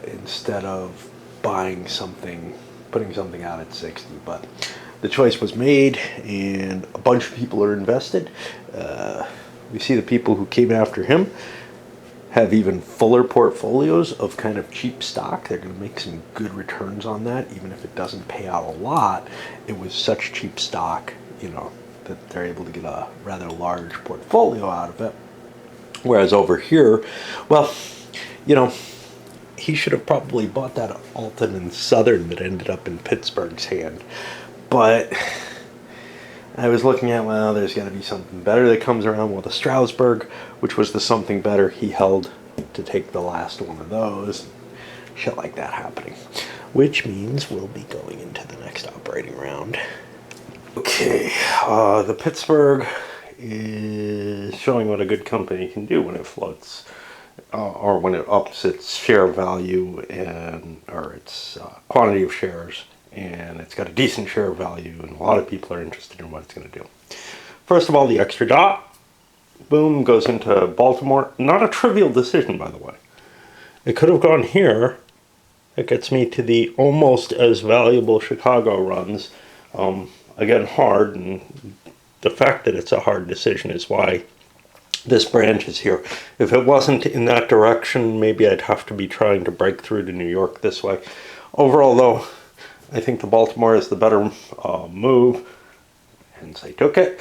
Instead of buying something, putting something out at 60, but the choice was made, and a bunch of people are invested. We see the people who came after him have even fuller portfolios of kind of cheap stock. They're going to make some good returns on that, even if it doesn't pay out a lot. It was such cheap stock, that they're able to get a rather large portfolio out of it. Whereas over here, well, you know, he should have probably bought that Alton and Southern that ended up in Pittsburgh's hand. But I was looking at, well, there's got to be something better that comes around. Well, the Strasbourg, which was the something better, he held to take the last one of those. Shit like that happening. Which means we'll be going into the next operating round. Okay, the Pittsburgh is showing what a good company can do when it floats, or when it ups its share value or its quantity of shares, and it's got a decent share value, and a lot of people are interested in what it's going to do. First of all, the extra dot, boom, goes into Baltimore. Not a trivial decision, by the way. It could have gone here. It gets me to the almost as valuable Chicago runs. Again, hard, and the fact that it's a hard decision is why this branch is here. If it wasn't in that direction, maybe I'd have to be trying to break through to New York this way. Overall, though, I think the Baltimore is the better move, hence I took it.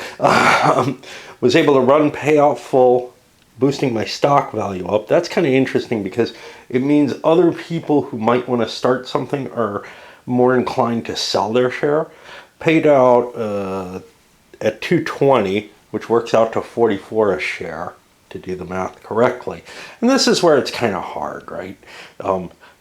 Was able to run payout full, boosting my stock value up. That's kind of interesting because it means other people who might want to start something are more inclined to sell their share. Paid out at 220, which works out to 44 a share, to do the math correctly. And this is where it's kind of hard, right?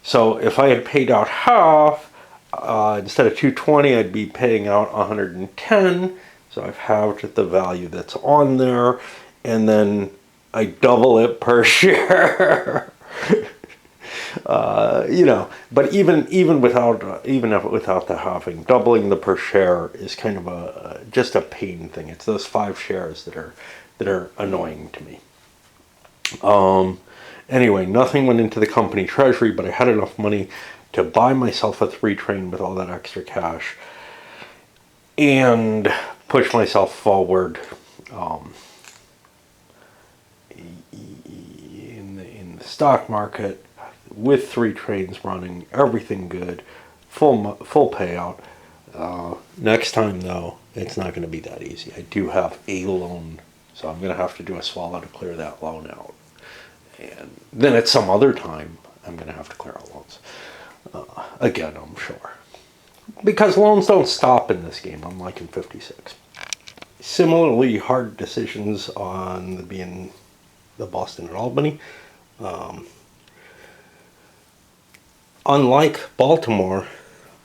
So if I had paid out half, instead of 220, I'd be paying out 110. So I've halved the value that's on there, and then I double it per share. But even without the halving, doubling the per share is kind of just a pain thing. It's those 5 shares that are annoying to me. Anyway, nothing went into the company treasury, but I had enough money to buy myself a 3 train with all that extra cash and push myself forward in the stock market with 3 trains running, everything good, full payout. Next time, though, it's not going to be that easy. I do have a loan, so I'm going to have to do a swallow to clear that loan out. And then at some other time, I'm going to have to clear out loans. Again, I'm sure. Because loans don't stop in this game, unlike in 56. Similarly, hard decisions on being the Boston and Albany. Unlike Baltimore,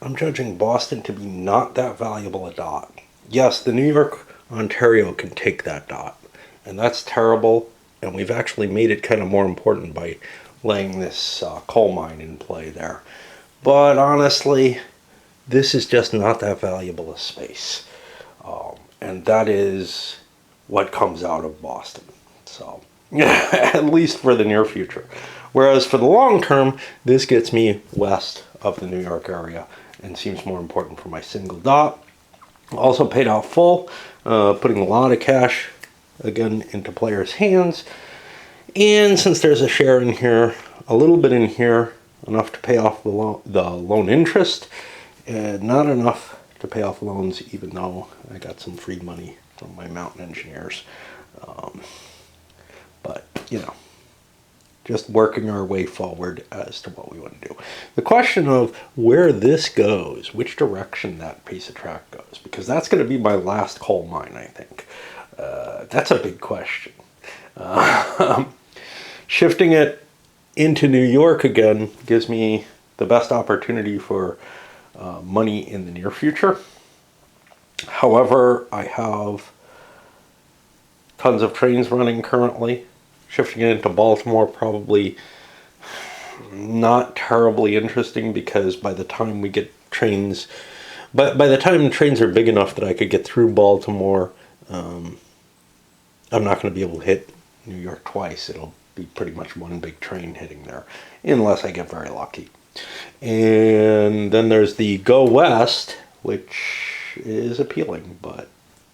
I'm judging Boston to be not that valuable a dot. Yes, the New York, Ontario can take that dot, and that's terrible, and we've actually made it kind of more important by laying this coal mine in play there. But honestly, this is just not that valuable a space. And that is what comes out of Boston. So, at least for the near future. Whereas for the long term, this gets me west of the New York area and seems more important for my single dot. Also paid out full, putting a lot of cash, again, into players' hands. And since there's a share in here, a little bit in here, enough to pay off the loan interest, and not enough to pay off loans, even though I got some free money from my mountain engineers. But, just working our way forward as to what we want to do. The question of where this goes, which direction that piece of track goes, because that's going to be my last coal mine, I think. That's a big question. Shifting it into New York again gives me the best opportunity for money in the near future. However, I have tons of trains running currently. Shifting it into Baltimore probably not terribly interesting, because by the time we get trains, by the time trains are big enough that I could get through Baltimore, I'm not going to be able to hit New York twice. It'll be pretty much one big train hitting there, unless I get very lucky. And then there's the Go West, which is appealing, but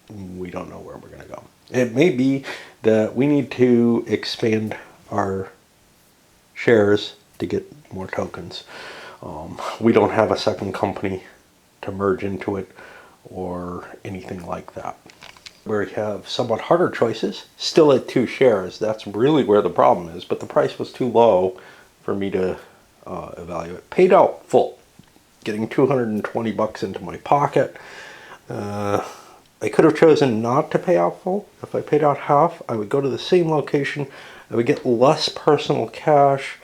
we don't know where we're going to go. It may be that we need to expand our shares to get more tokens. We don't have a second company to merge into it or anything like that. where you have somewhat harder choices, still at 2 shares. That's really where the problem is, but the price was too low for me to evaluate. Paid out full, getting 220 bucks into my pocket. I could have chosen not to pay out full. If I paid out half, I would go to the same location. I would get less personal cash,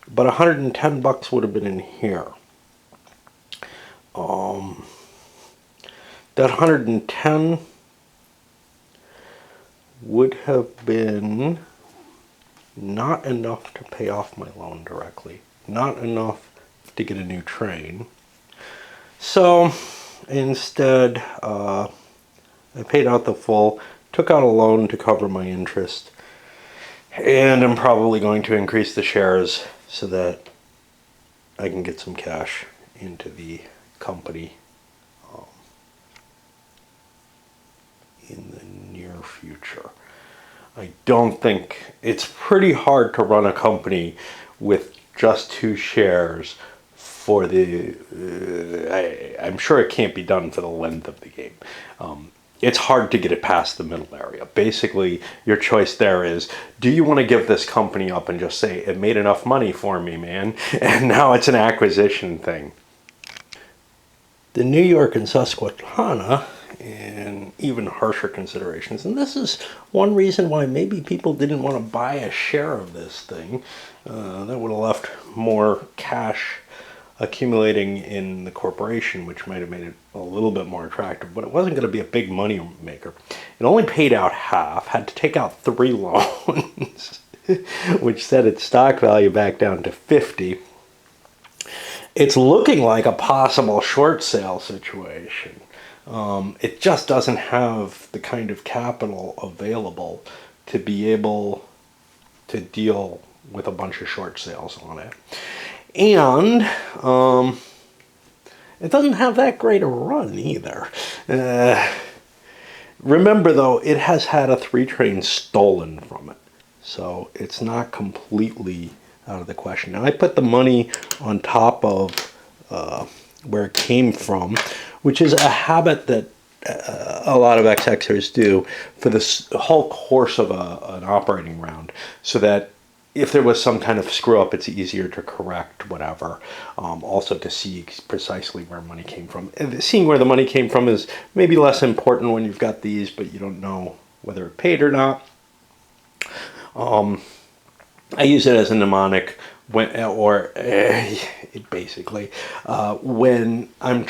but 110 bucks would have been in here. That 110 would have been not enough to pay off my loan directly, not enough to get a new train. So instead, I paid out the full, took out a loan to cover my interest, and I'm probably going to increase the shares so that I can get some cash into the company in the near future. I don't think it's pretty hard to run a company with just 2 shares for the I'm sure it can't be done for the length of the game. It's hard to get it past the middle area. Basically, your choice there is, do you want to give this company up and just say, it made enough money for me, man, and now it's an acquisition thing. The New York and Susquehanna, and even harsher considerations, and this is one reason why maybe people didn't want to buy a share of this thing. That would have left more cash accumulating in the corporation, which might have made it a little bit more attractive, but it wasn't going to be a big money maker. It only paid out half, had to take out 3 loans, which set its stock value back down to 50. It's looking like a possible short sale situation. It just doesn't have the kind of capital available to be able to deal with a bunch of short sales on it. And it doesn't have that great a run either. Remember though, it has had a 3 train stolen from it. So it's not completely out of the question. Now I put the money on top of where it came from, which is a habit that a lot of XXers do for this whole course of an operating round, so that if there was some kind of screw up, it's easier to correct whatever. Also to see precisely where money came from. And seeing where the money came from is maybe less important when you've got these, but you don't know whether it paid or not. I use it as a mnemonic when, basically, when I'm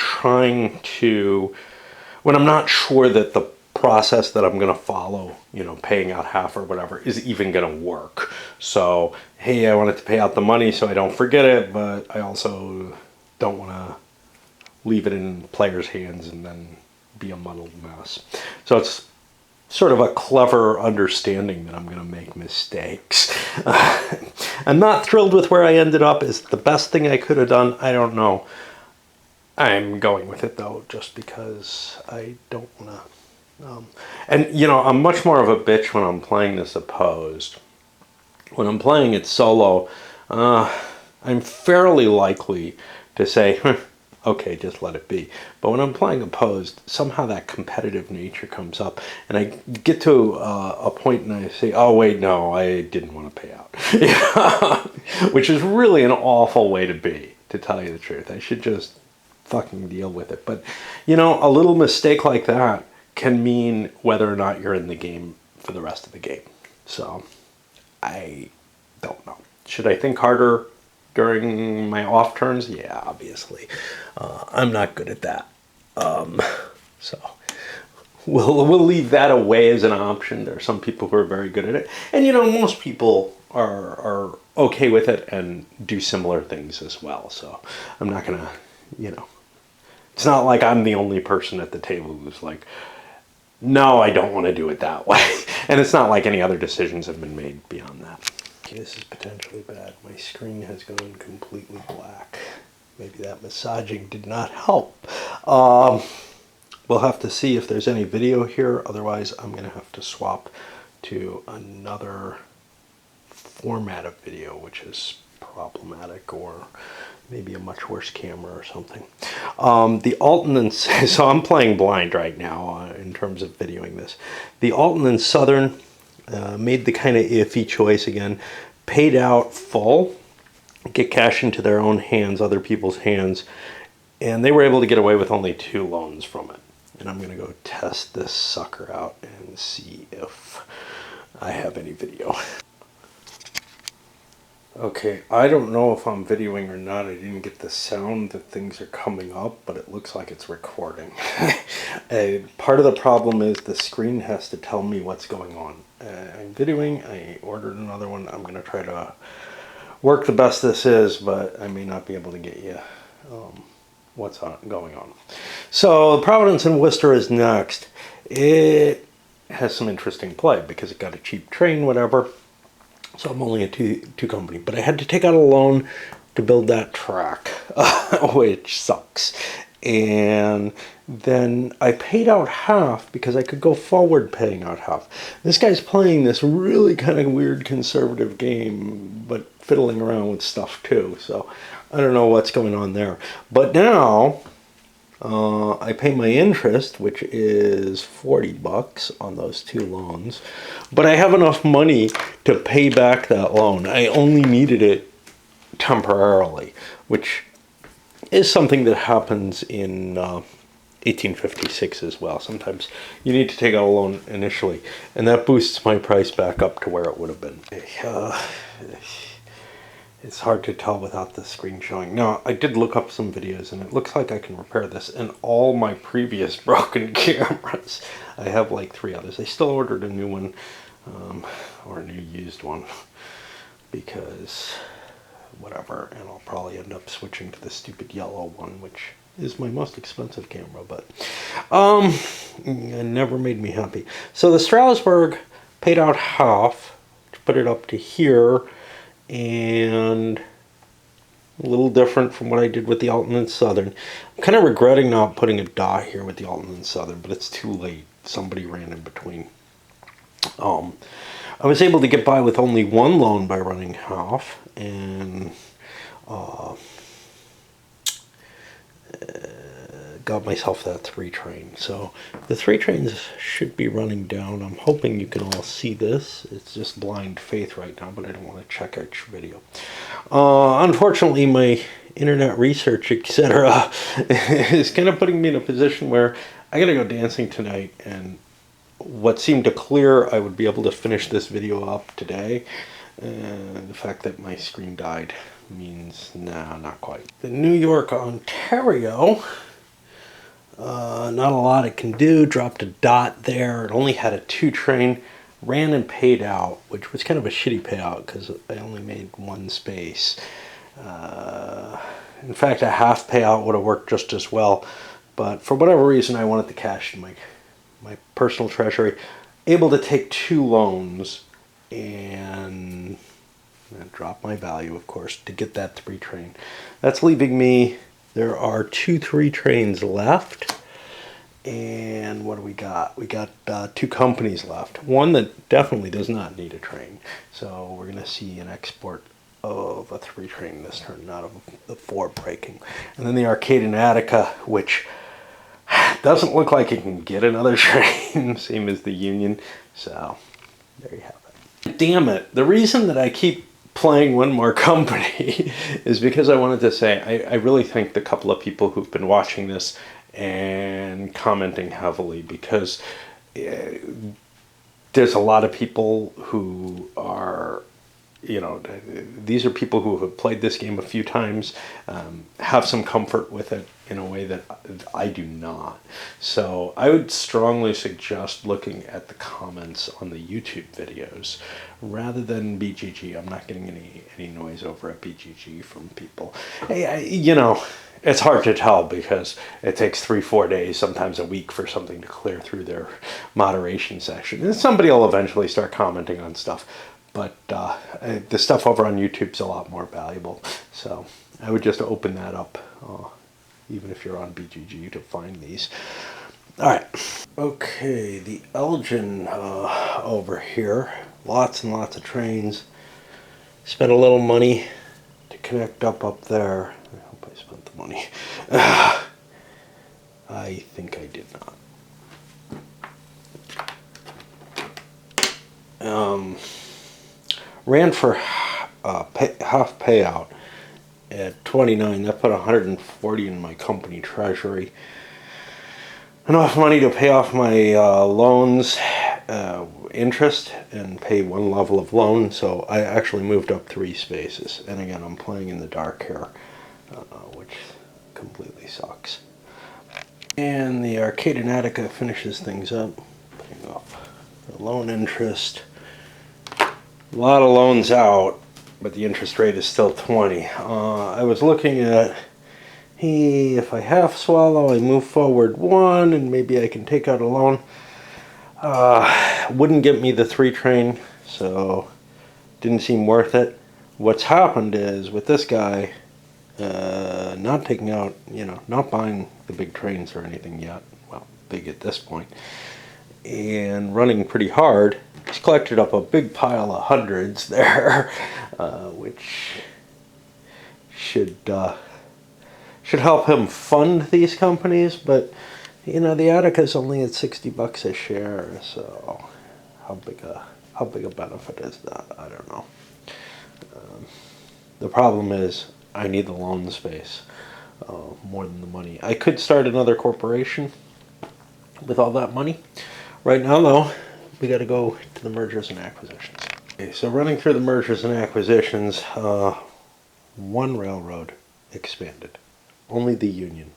when I'm not sure that the process that I'm going to follow, paying out half or whatever, is even going to work. So, hey, I wanted to pay out the money so I don't forget it, but I also don't want to leave it in players' hands and then be a muddled mess. So it's sort of a clever understanding that I'm going to make mistakes. I'm not thrilled with where I ended up. Is it the best thing I could have done? I don't know. I'm going with it though, just because I don't want to. And I'm much more of a bitch when I'm playing this opposed. When I'm playing it solo, I'm fairly likely to say, okay, just let it be. But when I'm playing opposed, somehow that competitive nature comes up, and I get to a point and I say, oh wait, no, I didn't want to pay out. Which is really an awful way to be, to tell you the truth. I should just fucking deal with it. But a little mistake like that can mean whether or not you're in the game for the rest of the game. So I don't know. Should I think harder during my off turns? Yeah, obviously. I'm not good at that. So we'll leave that away as an option. There are some people who are very good at it. And most people are okay with it and do similar things as well. So I'm not gonna, it's not like I'm the only person at the table who's like, no, I don't want to do it that way. And it's not like any other decisions have been made beyond that. Okay, this is potentially bad. My screen has gone completely black. Maybe that massaging did not help. We'll have to see if there's any video here. Otherwise, I'm going to have to swap to another format of video, which is problematic or maybe a much worse camera or something. The Alton and so I'm playing blind right now in terms of videoing this. The Alton and Southern made the kind of iffy choice again, paid out full, get cash into their own hands, other people's hands, and they were able to get away with only 2 loans from it. And I'm going to go test this sucker out and see if I have any video. Okay, I don't know if I'm videoing or not. I didn't get the sound that things are coming up, but it looks like it's recording. Part of the problem is the screen has to tell me what's going on. I'm videoing, I ordered another one. I'm going to try to work the best this is, but I may not be able to get you what's going on. So Providence and Worcester is next. It has some interesting play because it got a cheap train, whatever. So I'm only a two company, but I had to take out a loan to build that track, which sucks. And then I paid out half because I could go forward paying out half. This guy's playing this really kind of weird conservative game, but fiddling around with stuff too. So I don't know what's going on there. But now I pay my interest, which is $40 on those 2 loans. But I have enough money to pay back that loan. I only needed it temporarily, which is something that happens in 1856 as well. Sometimes you need to take out a loan initially, and that boosts my price back up to where it would have been. It's hard to tell without the screen showing. Now, I did look up some videos, and it looks like I can repair this in all my previous broken cameras. I have like 3 others. I still ordered a new one, or a new used one, because whatever, and I'll probably end up switching to the stupid yellow one, which is my most expensive camera, but it never made me happy. So the Strasbourg paid out half to put it up to here, and a little different from what I did with the Alton and Southern. I'm kind of regretting not putting a dot here with the Alton and Southern, but it's too late. Somebody ran in between. I was able to get by with only 1 loan by running half, and got myself that 3 train. So the 3 trains should be running down. I'm hoping you can all see this. It's just blind faith right now, but I don't want to check each video. Unfortunately, my internet research, etc., is kind of putting me in a position where I gotta go dancing tonight, and what seemed to clear, I would be able to finish this video up today. The fact that my screen died means, nah, not quite. The New York, Ontario, not a lot it can do. Dropped a dot there. It only had a 2 train. Ran and paid out, which was kind of a shitty payout because I only made 1 space. In fact, a half payout would have worked just as well. But for whatever reason, I wanted the cash in my personal treasury. Able to take 2 loans and drop my value, of course, to get that 3 train. That's leaving me, there are 2 3 trains left. And what do we got? We got 2 companies left. One that definitely does not need a train. So we're going to see an export of a 3 train this turn, not of the 4 breaking. And then the Arcade in Attica, which doesn't look like it can get another train, same as the Union. So there you have it. Damn it. The reason that I keep playing one more company is because I wanted to say I really thank the couple of people who've been watching this and commenting heavily, because there's a lot of people who are, you know, these are people who have played this game a few times, have some comfort with it in a way that I do not. So I would strongly suggest looking at the comments on the YouTube videos rather than BGG. I'm not getting any noise over at BGG from people. Hey, you know, it's hard to tell because it takes 3-4 days, sometimes a week, for something to clear through their moderation section. And somebody will eventually start commenting on stuff. But the stuff over on YouTube's a lot more valuable. So I would just open that up, even if you're on BGG, to find these. All right. Okay, the Elgin over here. Lots and lots of trains. Spent a little money to connect up there. I hope I spent the money. I think I did not. Ran for half payout at 29. That put 140 in my company treasury. Enough money to pay off my loans, interest, and pay one level of loan. So I actually moved up 3 spaces. And again, I'm playing in the dark here, which completely sucks. And the Arcade in Attica finishes things up, putting up the loan interest. A lot of loans out, but the interest rate is still 20. I was looking at, hey, if I half swallow, I move forward 1, and maybe I can take out a loan. Wouldn't get me the 3 train, so didn't seem worth it. What's happened is, with this guy, not taking out, not buying the big trains or anything yet, well, big at this point, and running pretty hard, he's collected up a big pile of hundreds there, which should help him fund these companies. But the Attica's only at $60 a share, so how big a benefit is that? I don't know. The problem is I need the loan space more than the money. I could start another corporation with all that money. Right now, though, we got to go to the mergers and acquisitions. Okay, so running through the mergers and acquisitions, one railroad expanded, only the Union.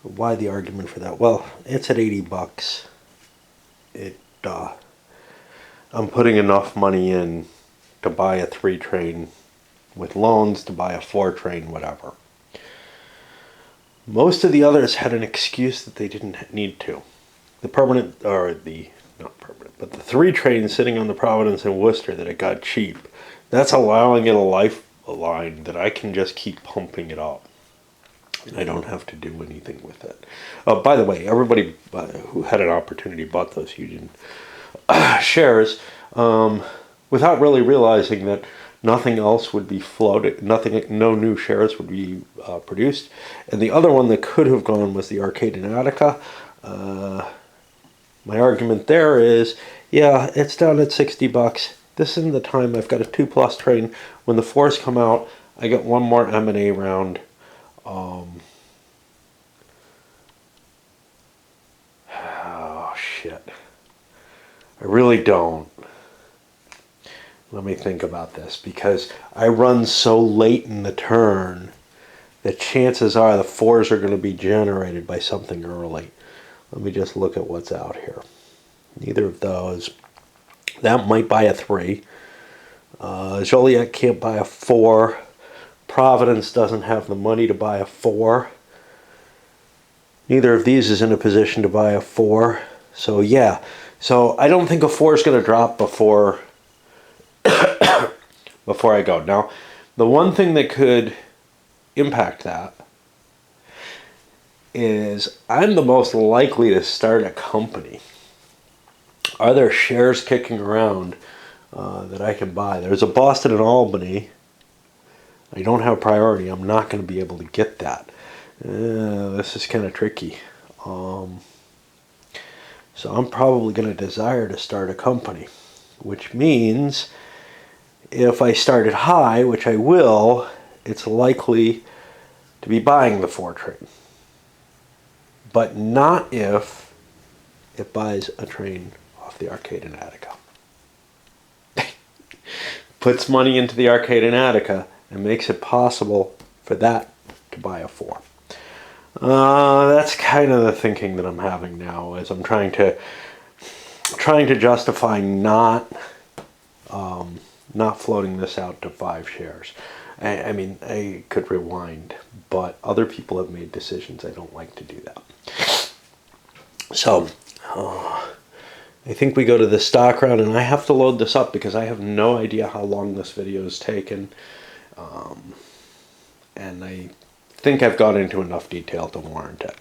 Why the argument for that? Well, it's at $80. I'm putting enough money in to buy a 3 train with loans, to buy a 4 train, whatever. Most of the others had an excuse that they didn't need to. The not permanent, but the 3 trains sitting on the Providence and Worcester that it got cheap, that's allowing it a lifeline that I can just keep pumping it up. And I don't have to do anything with it. By the way, everybody who had an opportunity bought those Union shares without really realizing that nothing else would be floated, no new shares would be produced. And the other one that could have gone was the Arcade in Attica. My argument there is, yeah, it's down at $60. This isn't the time. I've got a 2+ train. When the 4s come out, I get one more M&A round. Oh, shit. I really don't. Let me think about this, because I run so late in the turn that chances are the 4s are going to be generated by something early. Let me just look at what's out here. Neither of those. That might buy a 3. Joliet can't buy a 4. Providence doesn't have the money to buy a 4. Neither of these is in a position to buy a 4. So yeah. So I don't think a 4 is going to drop before I go. Now, the one thing that could impact that is I'm the most likely to start a company. Are there shares kicking around that I can buy? There's a Boston and Albany. I don't have priority. I'm not going to be able to get that. This is kind of tricky. So I'm probably going to desire to start a company, which means if I started high, which I will, it's likely to be buying the 4 train. But not if it buys a train off the Arcade in Attica. Puts money into the Arcade in Attica and makes it possible for that to buy a 4. That's kind of the thinking that I'm having now, as I'm trying to justify not floating this out to 5 shares. I mean, I could rewind, but other people have made decisions. I don't like to do that. So, I think we go to the stock round, and I have to load this up because I have no idea how long this video is taken. And I think I've gone into enough detail to warrant it.